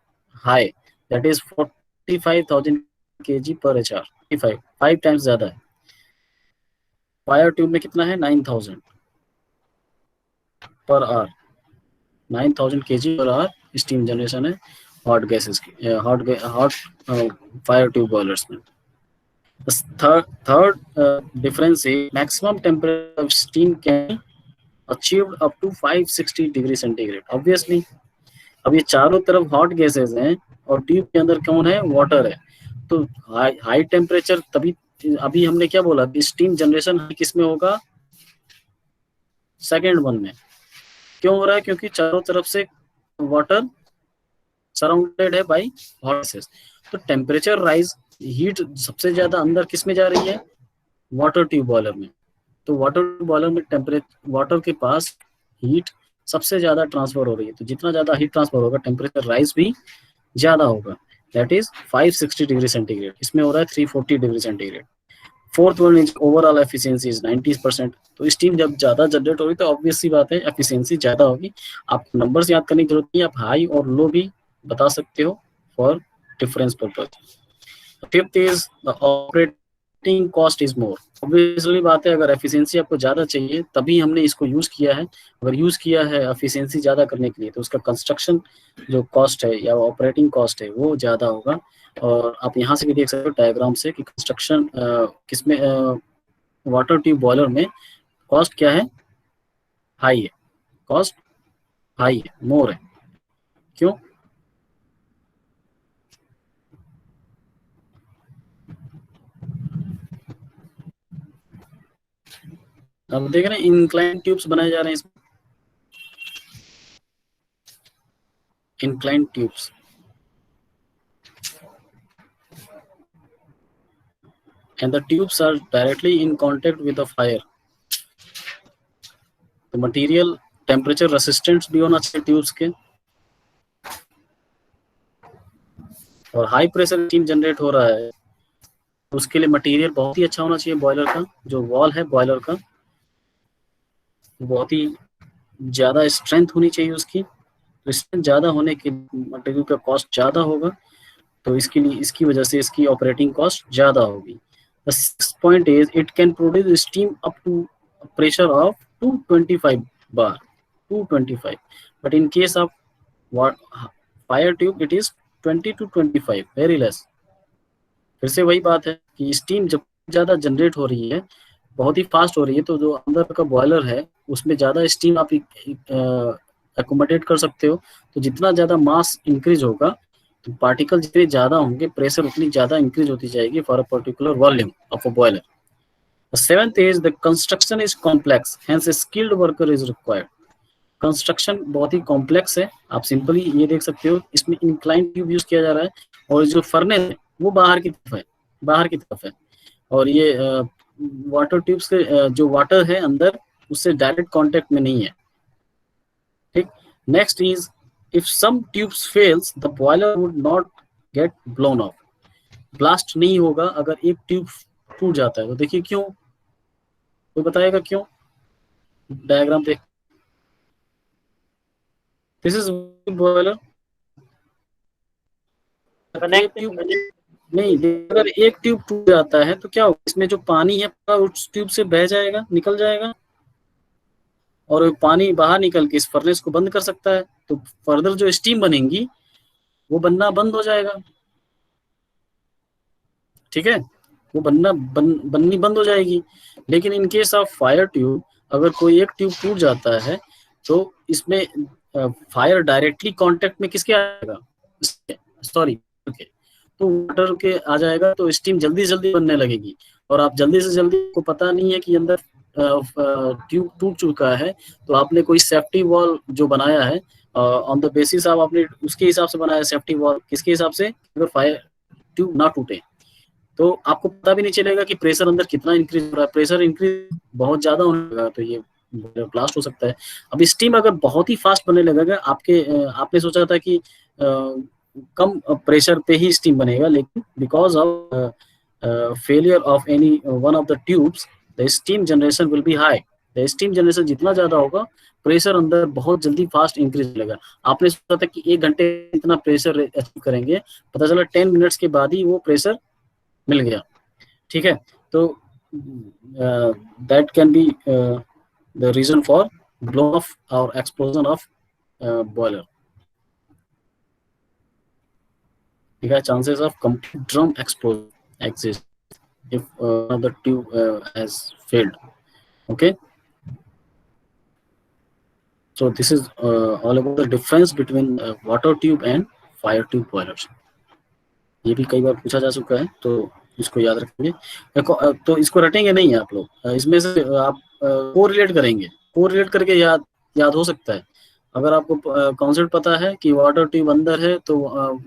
high, that is 45,000 kg पर HR, 5 टाइम्स ज्यादा है। फायर ट्यूब में कितना है, 9,000 per hour, 9,000 kg per hour steam generation है हॉट गैसेस की, हॉट फायर ट्यूब बॉयलर्स में। Third difference is maximum temperature of steam can achieved up to 560 degree centigrade. Obviously अब ये चारों तरफ हॉट गैसेस हैं और ट्यूब के अंदर कौन है, वाटर है, तो हाई टेम्परेचर तभी। अभी हमने क्या बोला, स्टीम जनरेशन किसमें होगा, सेकेंड वन में। क्यों हो रहा है, क्योंकि चारों तरफ से वाटर सराउंडेड है बाय हॉट गैसेस, तो टेम्परेचर राइज, हीट सबसे ज्यादा अंदर किस में जा रही है, वाटर ट्यूब बॉयलर में। तो वाटर बॉयलर में टेम्परेचर, वाटर के पास हीट सबसे ज्यादा ट्रांसफर हो रही है, तो जितना ज्यादा हीट ट्रांसफर होगा टेम्परेचर राइज भी ज्यादा होगा, दैट इज 560 डिग्री सेंटीग्रेड। इसमें हो रहा है 340 degree centigrade. Fourth one is overall efficiency is 90%। तो स्टीम जब ज्यादा जनरेट होगी तो ऑब्वियस सी बात है एफिशिएंसी ज्यादा होगी। आपको नंबर्स याद करने की जरूरत नहीं है, आप हाई और लो भी बता सकते हो for difference purpose. Fifth is the operating cost is more. Obviously बात है, अगर एफिशिएंसी आपको ज्यादा चाहिए तभी हमने इसको यूज किया है। अगर यूज किया है एफिशिएंसी ज्यादा करने के लिए तो उसका कंस्ट्रक्शन जो कॉस्ट है या ऑपरेटिंग कॉस्ट है वो ज्यादा होगा। और आप यहाँ से भी देख सकते हो डायग्राम से कि कंस्ट्रक्शन किसमें, वाटर ट्यूब बॉयलर में कॉस्ट क्या है, हाई है, कॉस्ट हाई है, मोर है। क्यों, अब देख रहे हैं इंक्लाइन ट्यूब्स बनाए जा रहे हैं इसमें, incline tubes. And the tubes are directly in contact with the fire. तो मटेरियल टेम्परेचर रेसिस्टेंट भी होना चाहिए ट्यूब्स के, और हाई प्रेशर स्टीम जनरेट हो रहा है तो उसके लिए मटेरियल बहुत ही अच्छा होना चाहिए। बॉयलर का जो वॉल है बॉयलर का बहुत ही ज्यादा स्ट्रेंथ होनी चाहिए उसकी, तो स्ट्रेंथ ज्यादा होने के मटेरियल का कॉस्ट ज्यादा होगा, तो इसके लिए इसकी वजह से इसकी ऑपरेटिंग कॉस्ट ज्यादा होगी। The sixth point is it can produce steam up to a pressure of 225 bar. 225, but in case of what fire tube it is 20 to 25, very less. फिर से वही बात है कि स्टीम जब ज़्यादा जनरेट हो रही है, बहुत ही फास्ट हो रही है, तो जो अंदर का बॉयलर है उसमें ज़्यादा स्टीम आप एकोमोडेट कर सकते हो। तो जितना ज़्यादा मास इंक्रीज होगा तो पार्टिकल जितने ज़्यादा होंगे, प्रेशर उतनी ज़्यादा इंक्रीज होती जाएगी for a particular volume of a boiler. The seventh is the construction is complex, hence a skilled worker is required. Construction बहुत ही कॉम्प्लेक्स है। आप सिंपली ये देख सकते हो, इसमें इंक्लाइन ट्यूब यूज किया जा रहा है और जो फर्नेस है वो बाहर की तरफ है और ये वाटर ट्यूब्स के जो वाटर है अंदर उससे डायरेक्ट कांटेक्ट में नहीं है। ठीक। Next is if some tubes fails the boiler would not get blown off. Blast नहीं होगा अगर एक ट्यूब टूट जाता है। तो देखिए क्यों, कोई बताएगा क्यों? डायग्राम देख, दिस इज बॉयलर। नहीं, अगर एक ट्यूब टूट जाता है तो क्या होगा, इसमें जो पानी है उस ट्यूब से बह जाएगा, निकल जाएगा और पानी बाहर निकल के इस फर्नेस को बंद कर सकता है। तो फर्दर जो स्टीम बनेंगी वो बनना बंद हो जाएगा। ठीक है, वो बननी बंद हो जाएगी। लेकिन in case of fire tube अगर कोई एक ट्यूब टूट जाता है तो इसमें फायर डायरेक्टली कांटेक्ट में किसके आएगा, सॉरी तो वाटर के आ जाएगा, तो स्टीम जल्दी से जल्दी बनने लगेगी। और आप जल्दी से जल्दी को पता नहीं है कि अंदर ट्यूब टूट चुका है, तो आपने कोई सेफ्टी वॉल जो बनाया है ऑन द बेसिस ऑफ आपने उसके हिसाब से बनाया सेफ्टी वॉल, किसके हिसाब से, अगर फायर ट्यूब ना टूटे तो आपको पता भी नहीं चलेगा कि प्रेशर अंदर कितना इंक्रीज हो रहा है। प्रेशर इंक्रीज बहुत ज्यादा होने लगा तो ये ब्लास्ट हो सकता है। अब स्टीम अगर बहुत ही फास्ट बनने लगेगा, आपने सोचा था कि कम प्रेशर पे ही स्टीम बनेगा, लेकिन because of failure of any one of the tubes the steam generation will be high. The steam generation जितना ज्यादा होगा प्रेशर अंदर बहुत जल्दी फास्ट इंक्रीज लगेगा। आपने सोचा था कि 1 घंटे इतना प्रेशर अचीव करेंगे, पता चला 10 मिनट्स के बाद ही वो प्रेशर मिल गया। ठीक है, तो that can be the reason for blow off और एक्सप्लोजन ऑफ बॉयलर। ठीक है, chances of complete drum explosion exist if the tube has failed. Okay, so this is all about the difference between water tube and fire tube boilers. ये भी कई बार पूछा जा चुका है तो इसको याद रखेंगे। तो इसको रटेंगे नहीं आप लोग, इसमें से आप कोरिलेट करेंगे, कोरिलेट करके याद हो सकता है। अगर आपको कॉन्सेप्ट पता है कि वाटर ट्यूब अंदर है तो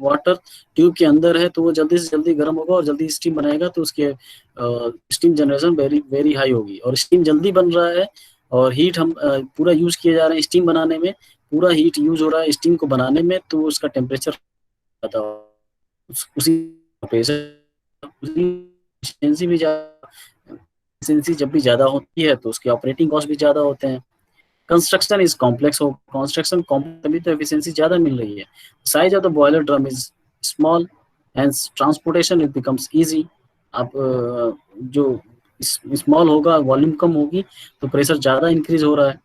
वाटर ट्यूब के अंदर है तो वो जल्दी से जल्दी गर्म होगा और जल्दी स्टीम बनाएगा, तो उसके steam generation very very high होगी। और स्टीम जल्दी बन रहा है और हीट हम पूरा यूज किए जा रहे हैं स्टीम बनाने में, पूरा हीट यूज हो रहा है स्टीम को बनाने में, तो उसका टेम्परेचर उसी प्रेशर एफिशिएंसी भी एफिशिएंसी जब भी ज्यादा होती है तो उसके ऑपरेटिंग कॉस्ट भी ज्यादा होते हैं। कंस्ट्रक्शन इज कॉम्प्लेक्स हो, कंस्ट्रक्शन कॉम्प्लेक्स तभी तो एफिशिएंसी ज्यादा मिल रही है। Size of the boiler drum is small and transportation it becomes easy. आप जो स्मॉल होगा, वॉल्यूम कम होगी तो प्रेशर ज्यादा इंक्रीज हो रहा है।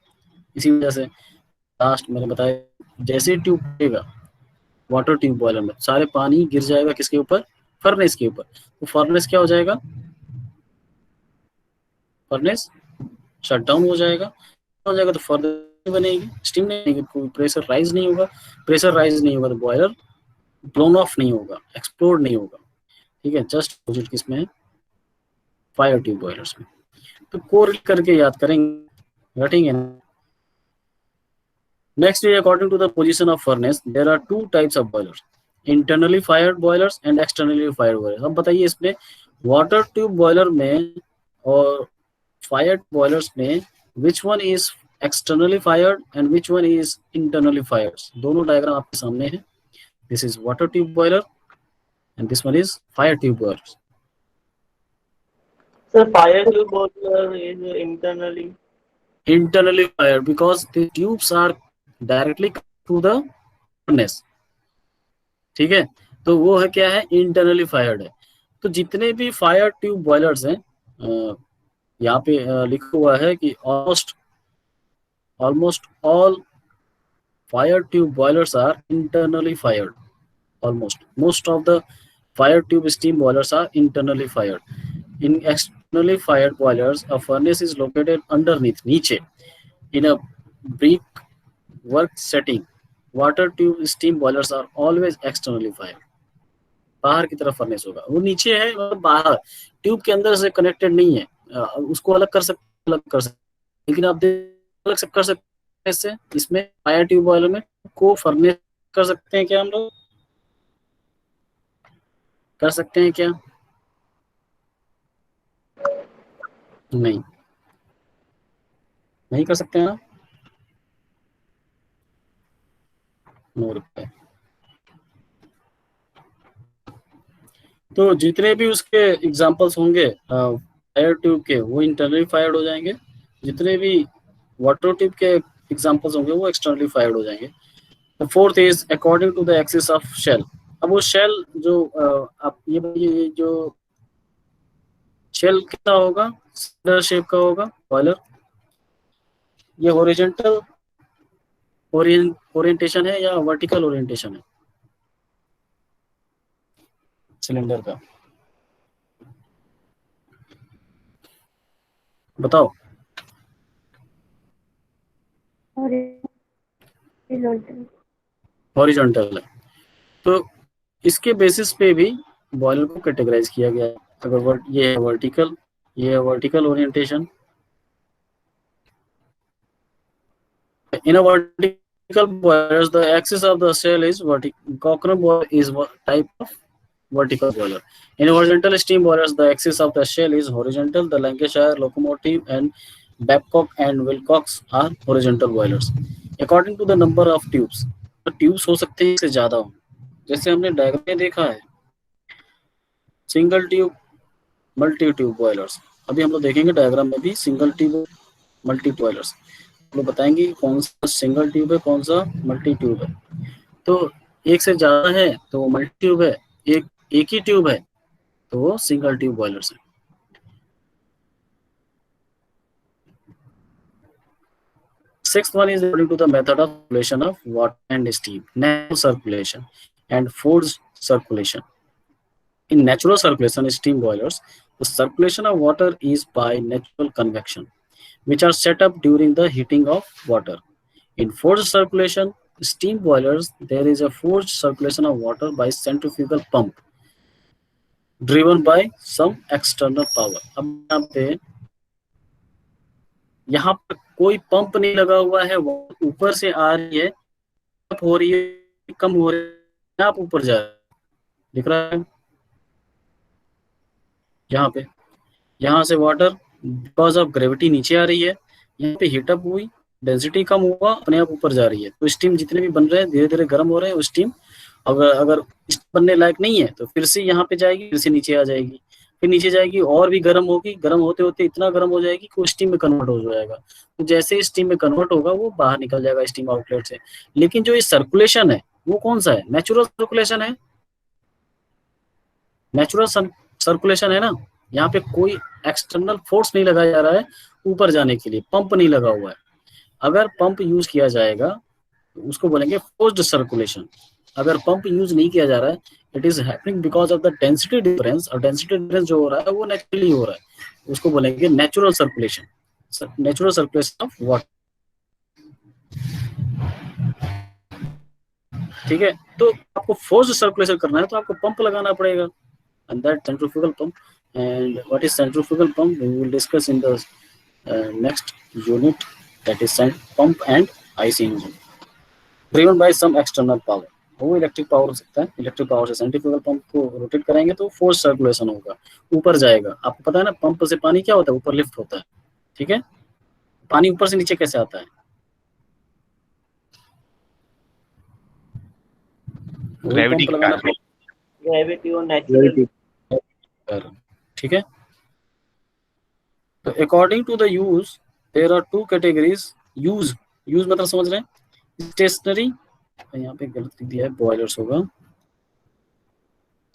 इसी वजह से लास्ट मैंने बताया, जैसे ट्यूब गिरेगा वाटर ट्यूब बॉयलर में सारे पानी गिर जाएगा किसके ऊपर, फर्नेस के ऊपर। तो फर्नेस क्या हो जाएगा, फर्नेस शट डाउन हो जाएगा तो फर्दर बनेगी, स्टीम नहीं बनेगी, कोई प्रेशर राइज नहीं होगा। प्रेशर राइज नहीं होगा तो बॉयलर ब्लोन ऑफ नहीं होगा, एक्सप्लोड नहीं होगा। ठीक है, जस्ट अपोजिट किसमें है, फायर ट्यूब बॉयलर्स में। तो कोरिलेट करके याद करेंगे, रटेंगे। Next is according to the position of furnace, there are 2 types of boilers, internally fired boilers and externally fired boilers. अब बताइए इसमें वाटर ट्यूब बॉयलर में और फायर बॉयलर्स में which one is externally fired and which one is internally fired? दोनों diagram आपके सामने है। This is water tube boiler and this one is fire tube boiler. Sir, fire tube boiler is internally fired because the tubes are directly to the furnace. ठीक है, तो वो है क्या है, इंटरनली फायर्ड है। तो जितने भी फायर ट्यूब बॉयलर्स हैं, यहाँ पे लिखा हुआ है कि almost almost all fire tube boilers are internally fired. Almost most of the fire tube steam boilers are internally fired. In externally fired boilers, a furnace is located underneath, नीचे, in a brick work setting. Water tube steam boilers are always externally fired. बाहर की तरफ furnace होगा, वो नीचे है, मतलब बाहर ट्यूब के अंदर से कनेक्टेड नहीं है। उसको अलग कर सकते, लेकिन आप अलग से कर सकते हैं इससे। इसमें फायर ट्यूब बॉयलर में को फर्नेस कर सकते हैं क्या हम लोग? कर सकते हैं क्या? नहीं, नहीं कर सकते हैं ना? No reply. तो जितने भी उसके एग्जांपल्स होंगे फायर ट्यूब के, वो इंटरनली फायर्ड हो जाएंगे। जितने भी वाटर ट्यूब के एग्जांपल्स होंगे वो एक्सटर्नली फायर्ड हो जाएंगे। The fourth is according to the axis of shell. अब वो शेल जो आप ये जो शेल कितना होगा, सिलेंडर शेप का होगा बॉयलर। ये हॉरिजॉन्टल ओरिएंटेशन है या वर्टिकल ओरिएंटेशन है सिलेंडर का? बताओ। हॉरिजॉन्टल है। तो इसके बेसिस पे भी बॉयलर को कैटेगराइज किया गया है। अगर ये है वर्टिकल, ये है vertical orientation. In a vertical boilers, the axis of the shell is vertical. Cochrane boiler is type of vertical boiler. In horizontal steam boilers, the axis of the shell is horizontal. The Lancashire, Locomotive, and Babcock and Wilcox are horizontal boilers. According to the number of tubes, तो tubes हो सकते हैं इससे ज्यादा हो। जैसे हमने diagram में देखा है, single tube, multi tube boilers. अभी हम लोग देखेंगे डायग्राम में भी सिंगल ट्यूब, मल्टी बॉयलर्स। लोग बताएंगे कौन सा सिंगल ट्यूब है, कौन सा मल्टी ट्यूब है। तो एक से ज्यादा है तो वो मल्टी ट्यूब है, एक ही ट्यूब है तो वो सिंगल ट्यूब बॉयलर्स है। Sixth one is according to the method of circulation of water and steam, natural circulation and forced circulation. In natural circulation steam boilers, the circulation of water is by natural convection, which are set up during the heating of water. In forced circulation steam boilers, there is a forced circulation of water by centrifugal pump driven by some external power. अब यहाँ पर कोई pump नहीं लगा हुआ है, वो ऊपर से आ रही है, हो रही है, कम हो रही है, आप ऊपर जा रहे हैं, दिख रहा है यहाँ पे। यहाँ से वाटर बिकॉज ऑफ ग्रेविटी नीचे आ रही है, यहाँ पे हीटअप हुई, डेंसिटी कम हुआ, अपने आप ऊपर जा रही है। तो स्टीम जितने भी बन रहे हैं धीरे धीरे गर्म हो रहे हैं। वो स्टीम अगर बनने लायक नहीं है तो फिर से यहाँ पे जाएगी, फिर से नीचे आ जाएगी, फिर नीचे जाएगी और भी गर्म होगी, गर्म होते होते इतना गर्म हो जाएगी कि वो स्टीम में कन्वर्ट हो जाएगा। तो जैसे ही स्टीम में कन्वर्ट होगा वो बाहर निकल जाएगा स्टीम आउटलेट से। लेकिन जो ये सर्कुलेशन है वो कौन सा है? नेचुरल सर्कुलेशन है, नेचुरल सर्कुलेशन है ना। यहाँ पे कोई एक्सटर्नल फोर्स नहीं लगाया जा रहा है ऊपर जाने के लिए, पंप नहीं लगा हुआ है। अगर पंप यूज किया जाएगा तो उसको बोलेंगे फोर्स्ड सर्कुलेशन। अगर पंप यूज नहीं किया जा रहा है, it is happening because of the density difference, और डेंसिटी डिफरेंस जो हो रहा है वो नेचुरली हो रहा है, उसको बोलेंगे natural circulation, natural circulation of water. ठीक है, तो आपको फोर्स्ड सर्कुलेशन करना है तो आपको पंप लगाना पड़ेगा, and that centrifugal pump. And what is centrifugal pump? We will discuss in the next unit, that is pump and IC engine driven by some external power. वो इलेक्ट्रिक पावर हो सकता है, इलेक्ट्रिक पावर से centrifugal pump को rotate कराएंगे तो force circulation होगा, ऊपर जाएगा। आपको पता है ना पंप से पानी क्या होता है, ऊपर लिफ्ट होता है। ठीक है, पानी ऊपर से नीचे कैसे आता है? ग्रेविटी के कारण। ग्रेविटी और नेचुरल। ठीक है, तो according to the use there are two categories. Use मतलब समझ रहे हैं, स्टेशनरी, यहाँ पे गलत लिख दिया है, बॉयलर्स होगा,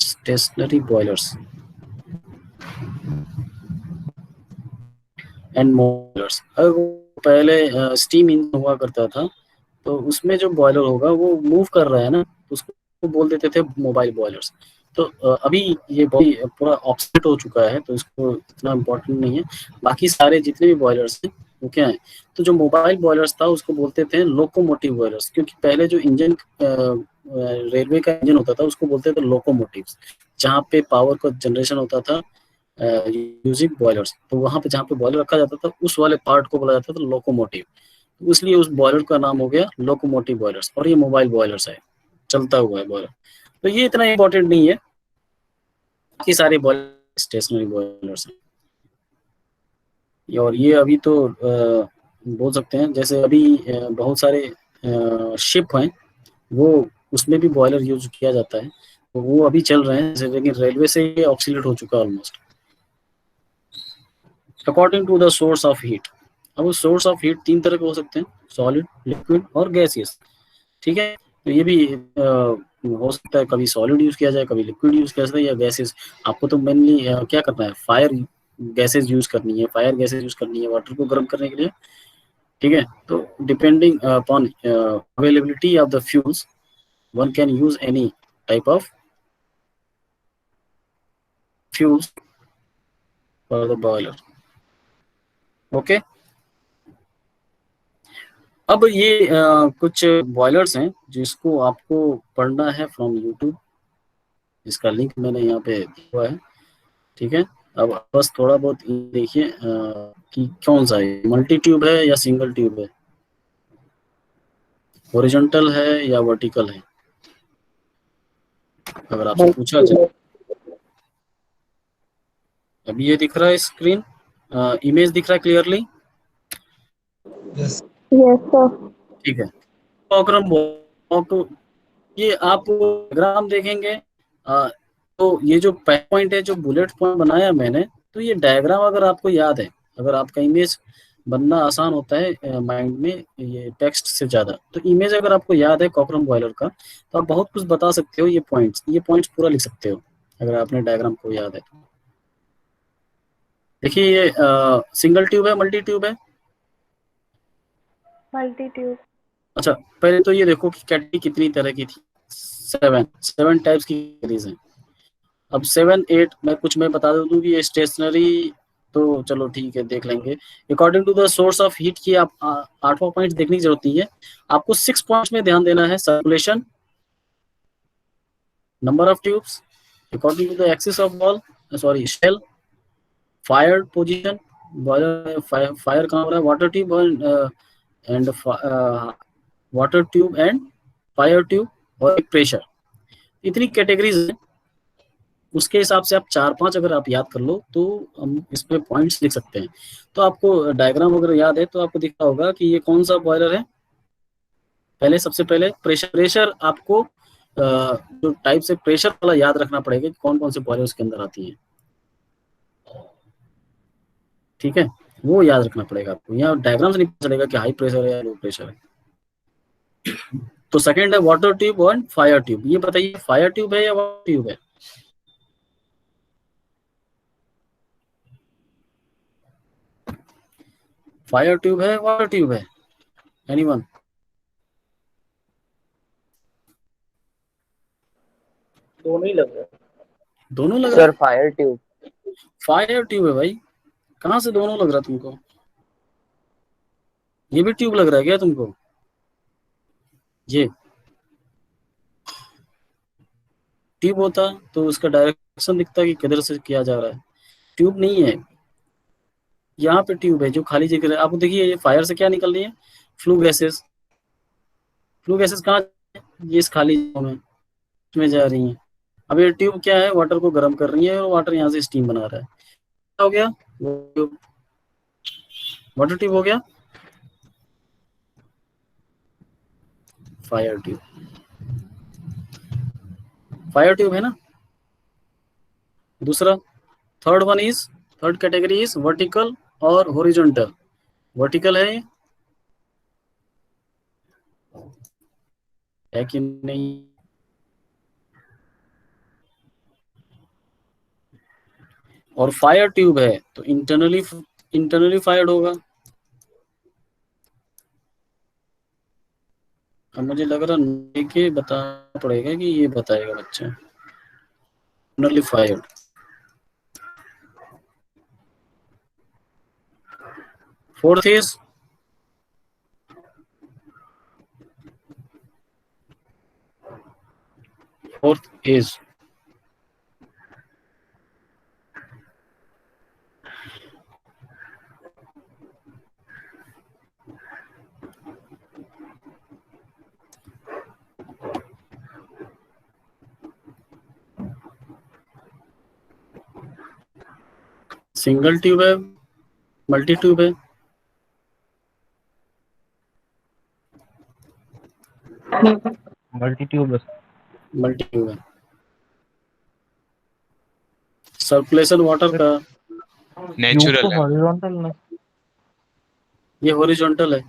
स्टेशनरी बॉयलर्स एंड बॉयलर्स। पहले स्टीम इंजन हुआ करता था, तो उसमें जो बॉयलर होगा वो मूव कर रहा है ना, उसको बोल देते थे मोबाइल बॉयलर्स। तो अभी ये पूरा ऑब्सोलेट हो चुका है, तो इसको इतना इम्पोर्टेंट नहीं है। बाकी सारे जितने भी बॉयलर्स हैं वो क्या है, तो जो मोबाइल बॉयलर्स था उसको बोलते थे लोकोमोटिव बॉयलर्स, क्योंकि पहले जो इंजन रेलवे का इंजन होता था उसको बोलते थे लोकोमोटिव्स, जहाँ पे पावर का जनरेशन होता था यूजिंग बॉयलर्स। तो वहाँ पे जहाँ पे बॉयलर रखा जाता था उस वाले पार्ट को बोला जाता था लोकोमोटिव, इसलिए उस बॉयलर का नाम हो गया लोकोमोटिव बॉयलर्स। और ये मोबाइल बॉयलर्स है, चलता हुआ है बॉयलर, तो ये इतना इंपॉर्टेंट नहीं है कि सारे बॉयलर स्टेशनरी बॉयलर्स हैं। और ये अभी तो बोल सकते हैं, जैसे अभी बहुत सारे शिप हैं, वो उसमें भी बॉयलर यूज किया जाता है, तो वो अभी चल रहे हैं, लेकिन रेलवे से ये ऑक्सीलेट हो चुका है almost. According to the source of heat, अब सोर्स ऑफ हीट 3 तरह के हो सकते हैं, सॉलिड, लिक्विड और गैसियस। ठीक है, तो ये भी हो सकता है कभी सॉलिड यूज किया जाए, कभी लिक्विड यूज किया जाए, या गैसेस। आपको तो मेनली क्या करना है, फायर गैसेस यूज करनी है, फायर गैसेस यूज करनी है वाटर को गर्म करने के लिए। ठीक है, तो depending upon availability of the fuels one can use any type of fuels for the boiler. Okay, अब ये कुछ बॉयलर्स हैं जिसको आपको पढ़ना है फ्रॉम यूट्यूब, इसका लिंक मैंने यहाँ पे दिया हुआ है। ठीक है, अब बस थोड़ा बहुत देखिए कि कौन सा है, मल्टी ट्यूब है या सिंगल ट्यूब है, हॉरिजॉन्टल है या वर्टिकल है। अगर आपसे पूछा जाए, अभी ये दिख रहा है स्क्रीन, इमेज दिख रहा है क्लियरली। Yes. Yes, sir. ठीक है, तो ये आप डायग्राम देखेंगे, तो ये जो पॉइंट है, जो बुलेट पॉइंट बनाया मैंने, तो ये डायग्राम अगर आपको याद है, अगर आपका इमेज बनना आसान होता है माइंड में ये टेक्स्ट से ज्यादा, तो इमेज अगर आपको याद है कॉकरम बॉयलर का, तो आप बहुत कुछ बता सकते हो। ये पॉइंट्स पूरा लिख सकते हो अगर आपने डायग्राम को याद है तो। देखिए ये सिंगल ट्यूब है, मल्टी ट्यूब है। Multi tube. अच्छा, पहले तो ये देखो कि कैटेगरी कितनी तरह की थी, 7 टाइप्स की कैटेगरीज हैं। अब 7 8 मैं बता दूं कि ये स्टेशनरी, तो चलो ठीक है देख लेंगे। According to the source of heat की आप 8वां पॉइंट देखने की जरूरत नहीं है, आपको 6 पॉइंट्स में ध्यान देना है। Circulation, number of tubes according to the axis of ball, sorry shell, fire position, boiler fire कहाँ हो रहा है, water tube and water tube and fire tube, और प्रेशर। इतनी कैटेगरीज हैं, उसके हिसाब से आप 4-5 अगर आप याद कर लो तो हम इसमें पॉइंट्स लिख सकते हैं। तो आपको डायग्राम अगर याद है तो आपको दिखता होगा कि ये कौन सा बॉयलर है। पहले सबसे पहले प्रेशर आपको जो टाइप से प्रेशर वाला याद रखना पड़ेगा कि कौन कौन से बॉयलर उसके अंदर आती है। ठीक है, वो याद रखना पड़ेगा आपको, यहाँ डायग्राम से नहीं पता चलेगा कि हाई प्रेशर है या लो प्रेशर है। तो सेकेंड है वाटर ट्यूब और फायर ट्यूब। ये बताइए फायर ट्यूब है या वाटर ट्यूब है। फायर ट्यूब है, वाटर ट्यूब है, एनीवन। दोनों ही लग रहा है। दोनों लग रहा सर है। Fire tube. फायर ट्यूब है भाई, कहाँ से दोनों लग रहा है तुमको। ये भी ट्यूब लग रहा है क्या तुमको, ये ट्यूब होता तो उसका डायरेक्शन दिखता कि किधर से किया जा रहा है। ट्यूब नहीं है, यहाँ पे ट्यूब है जो खाली जगह है। आपको देखिए ये फायर से क्या निकल रही है, फ्लू गैसेस। फ्लू गैसेस कहाँ, ये इस खाली जगह में इसमें जा रही है। अब ये ट्यूब क्या है, वाटर को गर्म कर रही है और वाटर यहाँ से स्टीम बना रहा है। क्या हो गया, वाटर ट्यूब हो गया, फायर ट्यूब। फायर ट्यूब है ना। दूसरा, थर्ड कैटेगरी इज वर्टिकल और हॉरिजॉन्टल। वर्टिकल है कि नहीं। और फायर ट्यूब है तो इंटरनली फायर्ड होगा। अब मुझे लग रहा है कि बताना पड़ेगा कि ये बताएगा बच्चा nullified. Fourth is single tube है, मल्टी ट्यूब है? मल्टी ट्यूब मल्टी ट्यूब है। सर्कुलेशन वाटर का नेचुरल है। हॉरिजॉन्टल ना, ये हॉरिजॉन्टल है,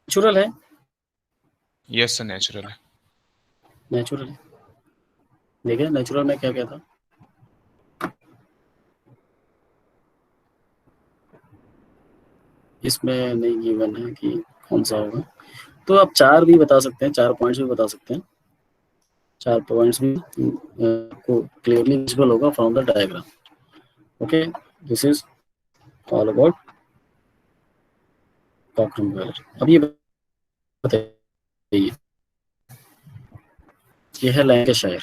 नेचुरल है, यस सर नेचुरल है। नेचुरल है। देखिए नेचुरल में क्या क्या था। इसमें नहीं गिवन है कि कौन सा होगा, तो आप 4 भी बता सकते हैं, 4 पॉइंट्स भी बता सकते हैं। 4 पॉइंट्स भी को क्लियरली विजिबल होगा from the diagram. Okay, this is all about Cochran boiler. अब ये बताइए, ये है लैंकाशायर।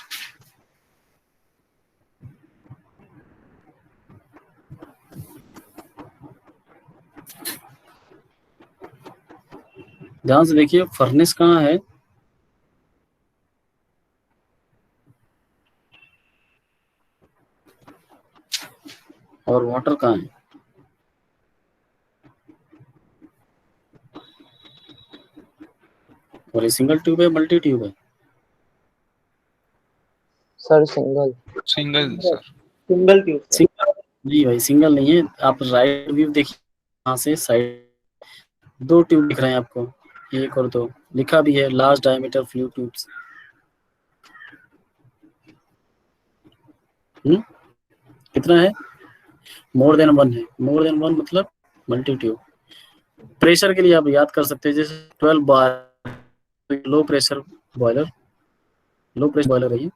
ध्यान से देखिए, फर्नेस कहाँ है और वाटर कहाँ है? और ये सिंगल ट्यूब है, मल्टी ट्यूब है? Sir single. Single sir. Single tube sir. Single नहीं भाई, सिंगल नहीं है। आप राइट व्यू देखिए, यहाँ से साइड 2 ट्यूब दिख रहे हैं आपको, एक और 2 लिखा भी है, लार्ज डायमीटर फ्लूइड ट्यूब्स। कितना है? मोर देन 1 है। मोर देन 1 मतलब मल्टी ट्यूब। प्रेशर के लिए आप याद कर सकते हैं, जैसे 12 bar low pressure boiler, low pressure boiler है ये।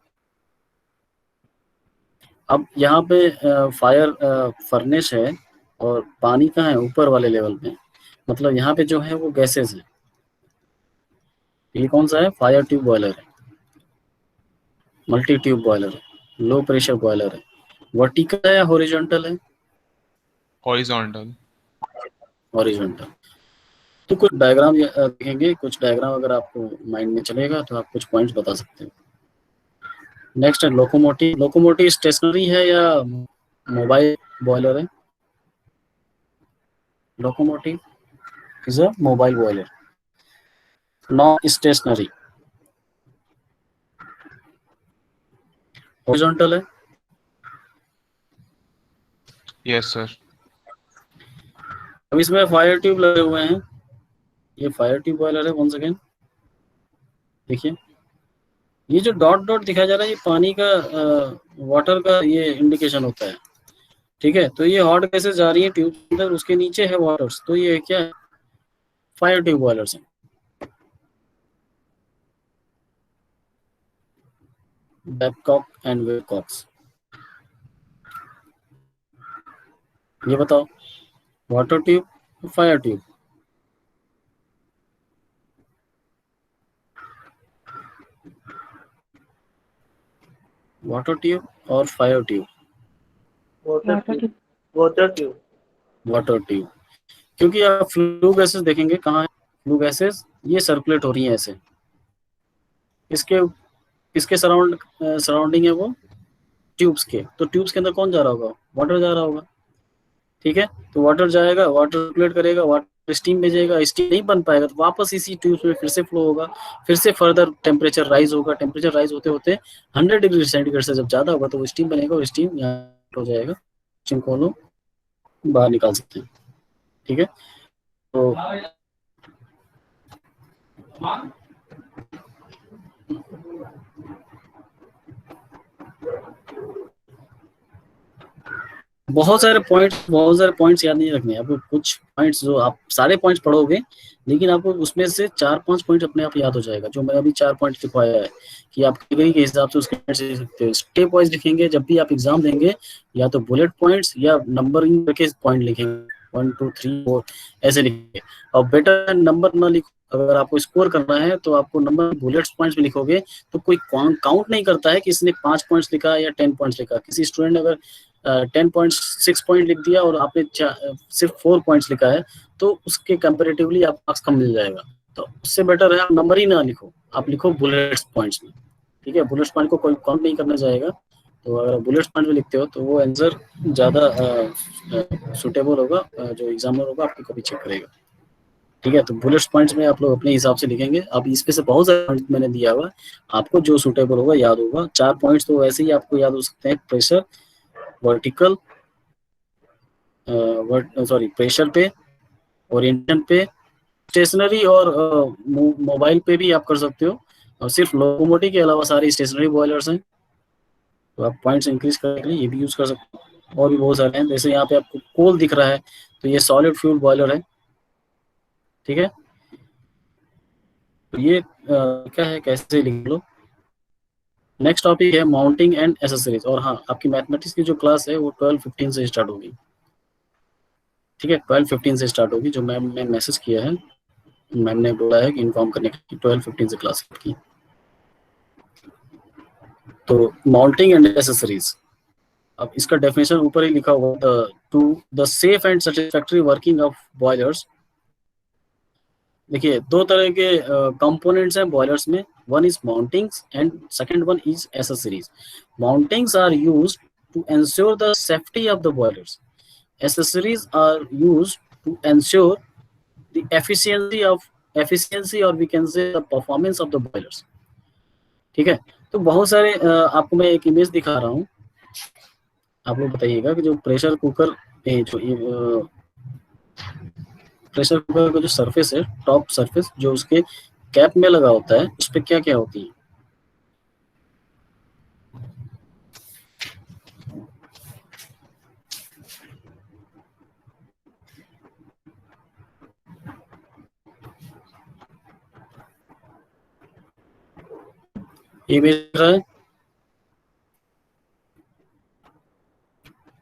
अब यहाँ पे फायर फर्नेस है और पानी कहाँ है? ऊपर वाले लेवल पे, मतलब यहाँ पे जो है वो गैसेस है। ये कौन सा है? फायर ट्यूब बॉयलर है, मल्टी ट्यूब बॉयलर है, लो प्रेशर बॉयलर है। वर्टिकल है या हॉरिजॉन्टल है? हॉरिजॉन्टल। हॉरिजॉन्टल। तो कुछ डायग्राम देखेंगे, कुछ डायग्राम अगर आपको माइंड में चलेगा तो आप कुछ पॉइंट्स बता सकते हैं। नेक्स्ट है लोकोमोटिव। लोकोमोटिव स्टेशनरी है या मोबाइल बॉयलर है? Locomotive is a mobile boiler, non stationary. Horizontal है। Yes sir. अब इसमें फायर ट्यूब लगे हुए हैं, ये फायर ट्यूब बॉयलर है। वन सेकेंड देखिए, ये जो डॉट डॉट दिखाया जा रहा है ये पानी का वाटर का ये इंडिकेशन होता है, ठीक है। तो ये हॉट गैसेस जा रही है ट्यूब के अंदर, उसके नीचे है वाटर्स, तो ये क्या है? फायर ट्यूब बॉयलर्स हैं। Babcock and Wilcox. ये बताओ, water tube, fire tube? Water tube और fire tube? Water tube. Water tube. Water tube, क्योंकि आप फ्लू गैसेस देखेंगे कहाँ है? फ्लू गैसेस ये सर्कुलेट हो रही हैं ऐसे, इसके इसके सराउंडिंग है वो ट्यूब्स के। तो ट्यूब्स के अंदर कौन जा रहा होगा? वाटर जा रहा होगा, ठीक है। तो वाटर जाएगा, वाटर सर्कुलेट करेगा, वाटर स्टीम भेजेगा, स्टीम नहीं बन पाएगा तो वापस इसी ट्यूब्स में फिर से फ्लो होगा, फिर से फर्दर टेम्परेचर राइज होगा। टेम्परेचर राइज होते होते 100 डिग्री सेंटीग्रेड से जब ज़्यादा होगा तो वो स्टीम बनेगा, और स्टीम यहाँ हो जाएगा, स्टीम को हम लोग बाहर निकाल सकते हैं, ठीक है। तो बहुत सारे पॉइंट्स याद नहीं रखने, आपको कुछ पॉइंट्स जो आप सारे पॉइंट्स पढ़ोगे, लेकिन आपको उसमें से 4-5 पॉइंट अपने आप याद हो जाएगा। जो मैं अभी 4 पॉइंट लिखवाया है कि आप कैटेगरी के हिसाब से उसके पॉइंट्स लिख सकते हो। स्टेप वाइज लिखेंगे जब भी आप एग्जाम देंगे, या तो बुलेट पॉइंट्स या नंबरिंग करके पॉइंट लिखेंगे 1 2 3 4 ऐसे लिखेंगे। और बेटर नंबर ना लिखो, अगर आपको स्कोर करना है तो आपको नंबर बुलेट्स पॉइंट्स में लिखोगे तो कोई काउंट नहीं करता है कि इसने 5 पॉइंट्स लिखा या 10 पॉइंट्स लिखा। किसी स्टूडेंट ने अगर 10 पॉइंट्स 6 पॉइंट लिख दिया और आपने सिर्फ 4 पॉइंट्स लिखा है, तो उसके कंपैरेटिवली आप मार्क्स कम मिल जाएगा। तो उससे बेटर है आप नंबर ही ना लिखो, आप लिखो बुलेट्स पॉइंट्स में। ठीक है, बुलेट्स पॉइंट को कोई काउंट नहीं करना चाहेगा, तो अगर बुलेट्स पॉइंट में लिखते हो तो वो आंसर ज़्यादा सुटेबल होगा, जो एग्जामिनर होगा आपको कभी चेक करेगा। ठीक है, तो बुलेट्स पॉइंट्स में आप लोग अपने हिसाब से लिखेंगे। अब इसमें से बहुत सारे पॉइंट्स मैंने दिया हुआ, आपको जो सुटेबल होगा याद होगा। 4 पॉइंट्स तो वैसे ही आपको याद हो सकते हैं, प्रेशर, वर्टिकल, प्रेशर पे, ओरिएंटेशन पे, स्टेशनरी और मोबाइल पे भी आप कर सकते हो। और सिर्फ लोकोमोटिव के अलावा सारे स्टेशनरी बॉयलर्स हैं, तो आप पॉइंट्स इंक्रीज करने के लिए ये भी यूज कर सकते हो। और भी बहुत सारे हैं, जैसे यहाँ पे आपको कोल दिख रहा है तो ये सॉलिड फ्यूल बॉयलर है। ठीक है, तो ये क्या है, कैसे लिख लो। नेक्स्ट टॉपिक है माउंटिंग एंड एसेसरीज। और हाँ, आपकी मैथमेटिक्स की जो क्लास है वो 12:15 से स्टार्ट होगी। ठीक है, 12:15 से स्टार्ट होगी, जो मैम ने मैसेज किया है, मैम ने बोला है कि इन्फॉर्म करने की 12:15 से क्लास की। तो माउंटिंग एंड एसेसरीज, अब इसका डेफिनेशन ऊपर ही लिखा हुआ, the safe and satisfactory working of boilers. देखिए, दो तरह के कंपोनेंट्स हैं बॉयलर्स में, one is mountings and second one is accessories. Mountings are used to ensure the safety of the boilers, accessories are used to ensure the efficiency or we can say the performance of the boilers। ठीक है, तो बहुत सारे आपको मैं एक image दिखा रहा हूँ, आप लोग बताइएगा कि जो प्रेशर कुकर का जो सरफेस है, टॉप सरफेस जो उसके कैप में लगा होता है, उस पर क्या क्या होती है।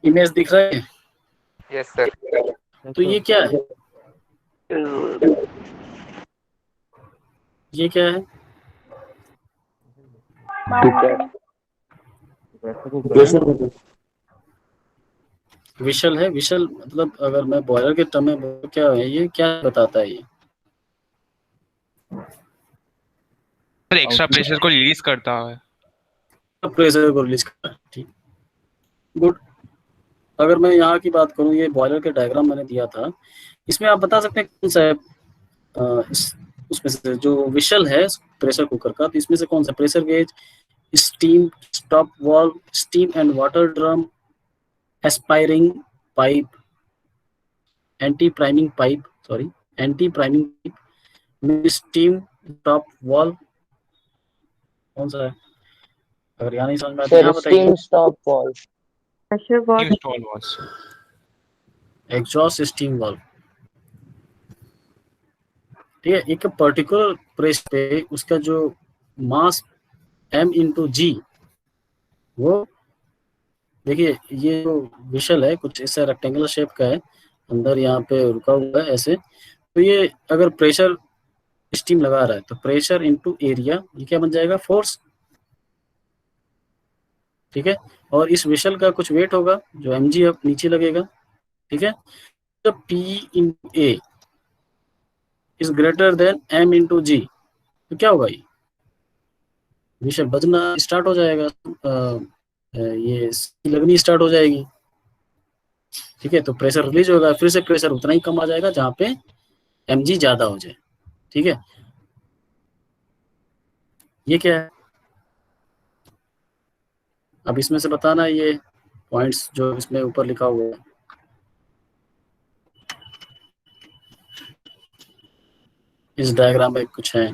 इमेज दिख रहा है? Yes sir. तो ये क्या है, ये क्या है? विशल है। विशल मतलब अगर मैं बॉयलर के टर्म में क्या है, ये क्या बताता है? ये एक्स्ट्रा प्रेशर को रिलीज करता है, प्रेशर को रिलीज करता है। ठीक, गुड। अगर मैं यहाँ की बात करूँ, ये बॉयलर के डायग्राम मैंने दिया था, इसमें आप बता सकते हैं कौन सा है उसमें से जो विशल है प्रेशर कुकर का, तो इसमें से कौन सा? Pressure gauge, steam stop valve, steam and water drum, aspiring pipe, anti priming pipe, steam stop valve, कौन सा है? अगर यहाँ नहीं समझ में आता यहाँ बताइए। Steam stop valve, exhaust steam valve. ठीक है, एक पर्टिकुलर प्रेस पे उसका जो मास m/g, वो देखिए, ये जो विशल है कुछ ऐसा रेक्टेंगुलर शेप का है, अंदर यहाँ पे रुका हुआ है ऐसे। तो ये अगर प्रेशर स्टीम लगा रहा है तो प्रेशर इनटू एरिया, ये क्या बन जाएगा? फोर्स। ठीक है, और इस विशल का कुछ वेट होगा जो mg अब नीचे लगेगा। ठीक है, तो P into A is greater than m/g, तो क्या होगा? ये विशल बजना स्टार्ट हो जाएगा, ये लगनी स्टार्ट हो जाएगी। ठीक है, तो प्रेशर रिलीज होगा, फिर से प्रेशर उतना ही कम आ जाएगा जहाँ पे mg ज्यादा हो जाए। ठीक है, ये क्या है? अब इसमें से बताना ये पॉइंट्स जो इसमें ऊपर लिखा हुआ है। इस डायग्राम में कुछ है,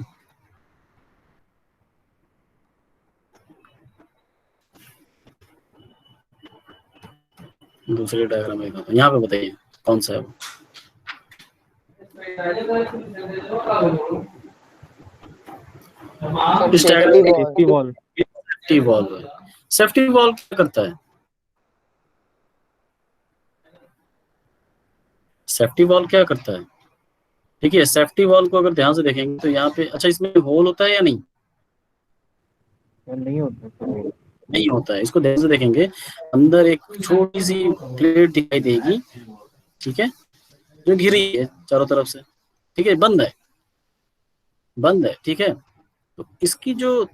दूसरे डायग्राम में दिखाता हूँ। यहाँ पे बताइए कौन सा है वो। इस डायग्राम में सेफ्टी वॉल। सेफ्टी वॉल्व है। सेफ्टी वॉल्व क्या करता है? सेफ्टी वॉल्व क्या करता है? देखिए सेफ्टी वॉल्व को अगर ध्यान से देखेंगे तो यहाँ पे, अच्छा इसमें होल होता है या नहीं? नहीं होता। नहीं होता है। इसको ध्यान से देखेंगे, अंदर एक छोटी सी प्लेट दिखाई देगी, ठीक है, जो घिरी है चारों तरफ से, ठीक है, बंद है, बंद है, ठीक है। तो इसकी जो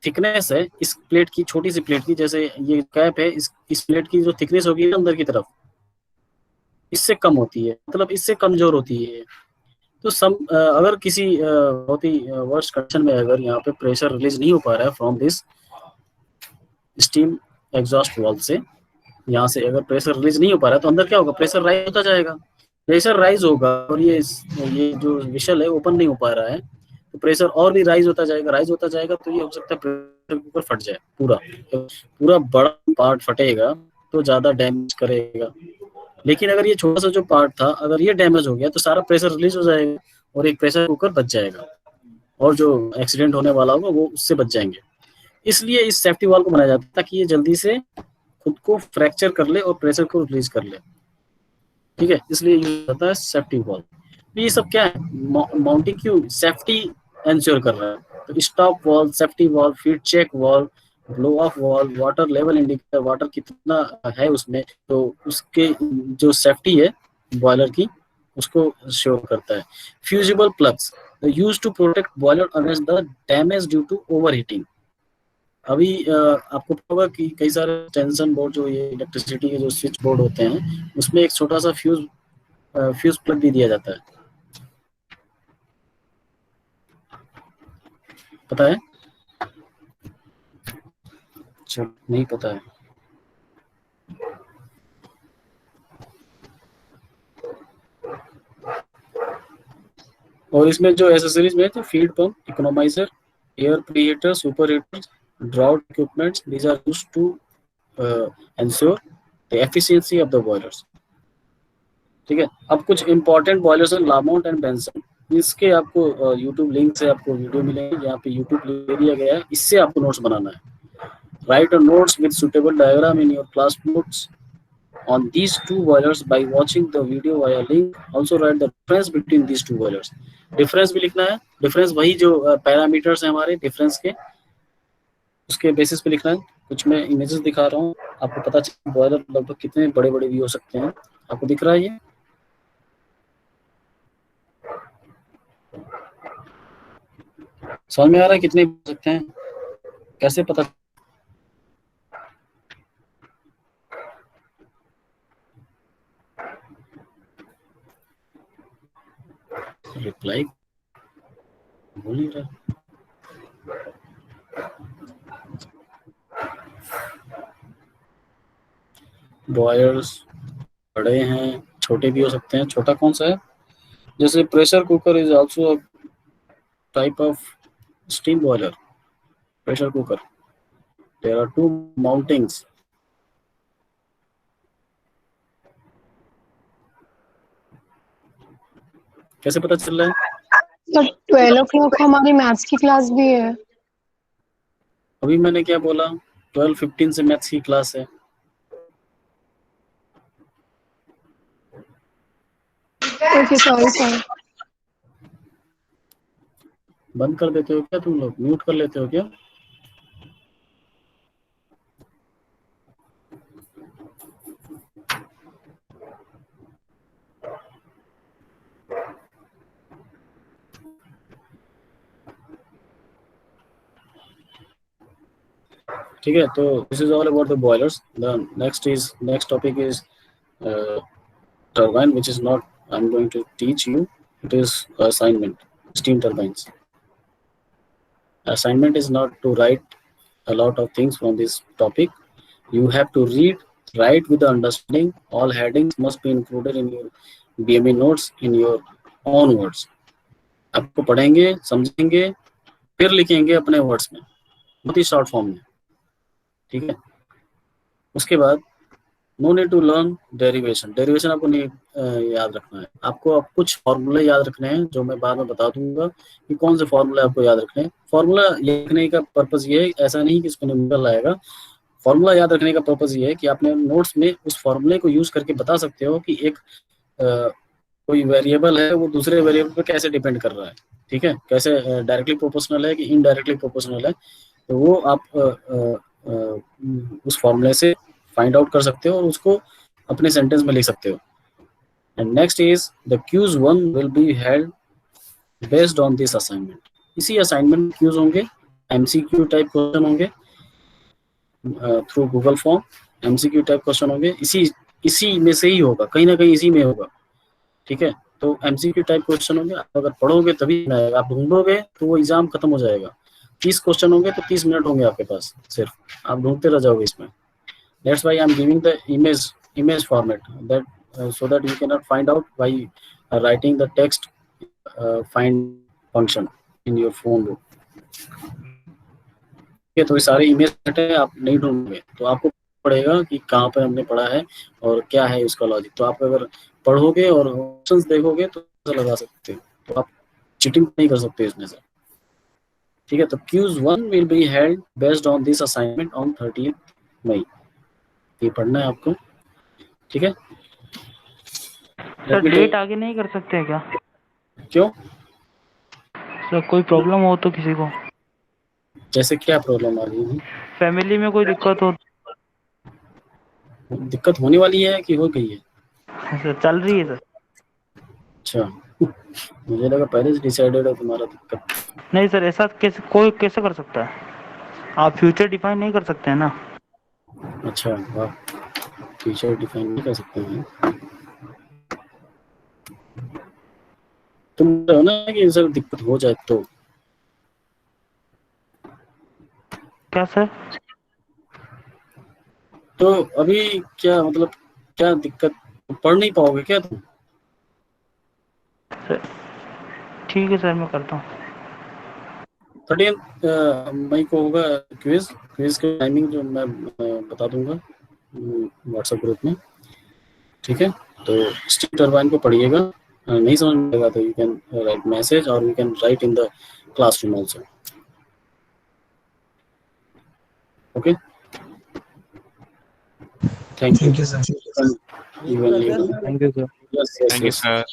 थिकनेस है इस प्लेट की, छोटी सी प्लेट की, जैसे ये कैप है, इस प्लेट की जो थिकनेस होगी ना अंदर की तरफ, इससे कम होती है, मतलब इससे कमजोर होती है। तो अगर किसी बहुत ही वर्स्ट कंडीशन में अगर यहाँ पे प्रेशर रिलीज नहीं हो पा रहा है from this steam exhaust valve से, यहाँ से अगर प्रेशर रिलीज नहीं हो पा रहा है तो अंदर क्या होगा, प्रेशर राइज होता जाएगा, प्रेशर राइज होगा और ये जो विशल है ओपन नहीं हो पा रहा है, तो प्रेशर और भी राइज होता जाएगा, राइज होता जाएगा, तो ये हो सकता है प्रेशर कुकर फट जाए, पूरा बड़ा पार्ट फटेगा तो ज्यादा डैमेज करेगा। लेकिन अगर ये छोटा सा जो पार्ट था, अगर ये डैमेज हो गया तो सारा प्रेशर रिलीज हो जाएगा और एक प्रेशर कुकर बच जाएगा, और जो एक्सीडेंट होने वाला होगा वो उससे बच जाएंगे। इसलिए इस सेफ्टी वाल्व को बनाया जाता है ताकि ये जल्दी से खुद को फ्रैक्चर कर ले और प्रेशर को रिलीज कर ले, ठीक है, इसलिए यूज होता है सेफ्टी वाल्व। ये सब क्या है, माउंटिंग क्यों, सेफ्टी इंश्योर कर रहा है। तो stop valve, safety valve, feed check valve, blow off valve, water level indicator, water कितना है उसमें, तो उसके जो सेफ्टी है बॉयलर की उसको शो करता है। Fusible plugs used to protect boiler against the damage due to overheating. अभी आपको पता होगा कि कई सारे टेंशन बोर्ड, जो ये इलेक्ट्रिसिटी के जो स्विच बोर्ड होते हैं, उसमें एक छोटा सा फ्यूज प्लग भी दिया जाता है, पता है? चलो नहीं पता है। और इसमें जो एसेसरीज में, तो feed pump, economiser, air preheater, super heater, drought equipments, these are used to ensure the efficiency of the boilers, ठीक है। अब कुछ इंपॉर्टेंट बॉयलर्स हैं, लामोंट एंड बेंसन, इसके आपको यूट्यूब लिंक से आपको वीडियो मिलेंगे, यहाँ पे यूट्यूब ले दिया गया है, इससे आपको नोट्स बनाना है। Right notes with suitable diagram in your class notes on these two boilers by watching the video via link. Also write the difference between these two boilers. Difference भी लिखना है, डिफरेंस वही जो पैरामीटर्स हैं हमारे difference के, उसके basis पे लिखना है। कुछ मैं इमेजेस दिखा रहा हूँ, आपको पता चले बॉयलर लगभग कितने बड़े बड़े भी हो सकते हैं। आपको दिख रहा है ये, समझ में आ रहा है कितने हो सकते हैं, कैसे पता? रिप्लाई बोल नहीं रहा। बॉयलर्स बड़े हैं, छोटे भी हो सकते हैं। छोटा कौन सा है? जैसे pressure cooker is also type of steam boiler. Pressure cooker, there are two mountings. कैसे पता चल रहा है? तो 12 o'clock हमारी मैथ्स की क्लास भी है। अभी मैंने क्या बोला, 12:15 से मैथ्स की क्लास है। Okay sorry. बंद कर देते हो क्या तुम लोग, म्यूट कर लेते हो क्या? ठीक है, तो this is all about the boilers. The next topic is turbine, which is not I'm going to teach you. It is assignment, steam turbines. Assignment is not to write a lot of things from this topic. You have to write with the understanding. All headings must be included in your BME notes in your own words. आपको पढ़ेंगे, समझेंगे, फिर लिखेंगे अपने words में, बहुत ही short form में, ठीक है। उसके बाद no need to learn derivation. Derivation आपको नहीं याद रखना है। आपको अब कुछ फॉर्मूले याद रखने हैं जो मैं बाद में बता दूंगा कि कौन से फॉर्मूले आपको याद रखने हैं। फॉर्मूला लिखने का पर्पज ये है, ऐसा नहीं कि इसको निकल आएगा। फॉर्मूला याद रखने का पर्पज ये है कि आपने नोट्स में उस फॉर्मूले को यूज करके बता सकते हो कि एक कोई वेरिएबल है वो दूसरे वेरिएबल पे कैसे डिपेंड कर रहा है, ठीक है, कैसे डायरेक्टली प्रोपोर्शनल है कि इनडायरेक्टली प्रोपोर्शनल है, तो वो आप उस फॉर्मूले से फाइंड आउट कर सकते हो और उसको अपने सेंटेंस में लिख सकते हो। And next is the quiz 1 will be held based on this assignment. इसी असाइनमेंट क्यूज होंगे, एमसीक्यू टाइप क्वेश्चन होंगे through Google form, MCQ type question होंगे, इसी में से ही होगा, कहीं ना कहीं इसी में होगा, ठीक है। तो एमसीक्यू टाइप क्वेश्चन होंगे, आप अगर पढ़ोगे तभी आएगा, आप ढूंढोगे तो वो एग्जाम खत्म हो जाएगा। 30 क्वेश्चन होंगे तो 30 मिनट होंगे आपके पास, सिर्फ आप ढूंढते रह जाओगे इसमें। That's why I am giving the image format that so that you cannot find out by writing the text find function in your phone book। ठीक है, तो ये सारे इमेज है, आप नहीं ढूंढोगे तो आपको पड़ेगा कि कहाँ पे हमने पढ़ा है और क्या है उसका लॉजिक। तो आप अगर पढ़ोगे और ऑप्शंस देखोगे तो लगा सकते हो, तो आप चीटिंग नहीं कर सकते इसमें से, ठीक है। तो quiz 1 will be held based on this assignment on 30 May. ये पढ़ना है आपको, ठीक है। सर डेट आगे नहीं कर सकते हैं क्या? क्यों सर कोई प्रॉब्लम हो तो किसी को, जैसे क्या प्रॉब्लम आ रही है? फैमिली में कोई दिक्कत हो? दिक्कत होने वाली है कि हो गई है? सर चल रही है सर। अच्छा, मुझे लगा पहले से डिसाइडेड है तुम्हारा दिक्कत। नहीं सर, ऐसा कोई कैसे कर सकता है? आप फ्यूचर डिफाइन नहीं कर सकते हैं ना। अच्छा वाह, फ्यूचर डिफाइन नहीं कर सकते हैं तुम, हो ना कि सर दिक्कत हो जाए तो। क्या सर? तो अभी क्या मतलब, क्या दिक्कत, पढ़ नहीं पाओगे क्या तुम? सर ठीक है सर, मैं करता हूँ। 30 मई को होगा क्विज। क्विज का टाइमिंग जो मैं बता दूंगा व्हाट्सएप ग्रुप में, ठीक है। तो स्टीम टरबाइन को पढ़िएगा, नहीं समझ में आएगा तो यू कैन राइट मैसेज और you can write in the classroom also, okay. Thank you Thank you, sir. Sir. Thank you sir. Yes, yes, Thank you, yes. sir.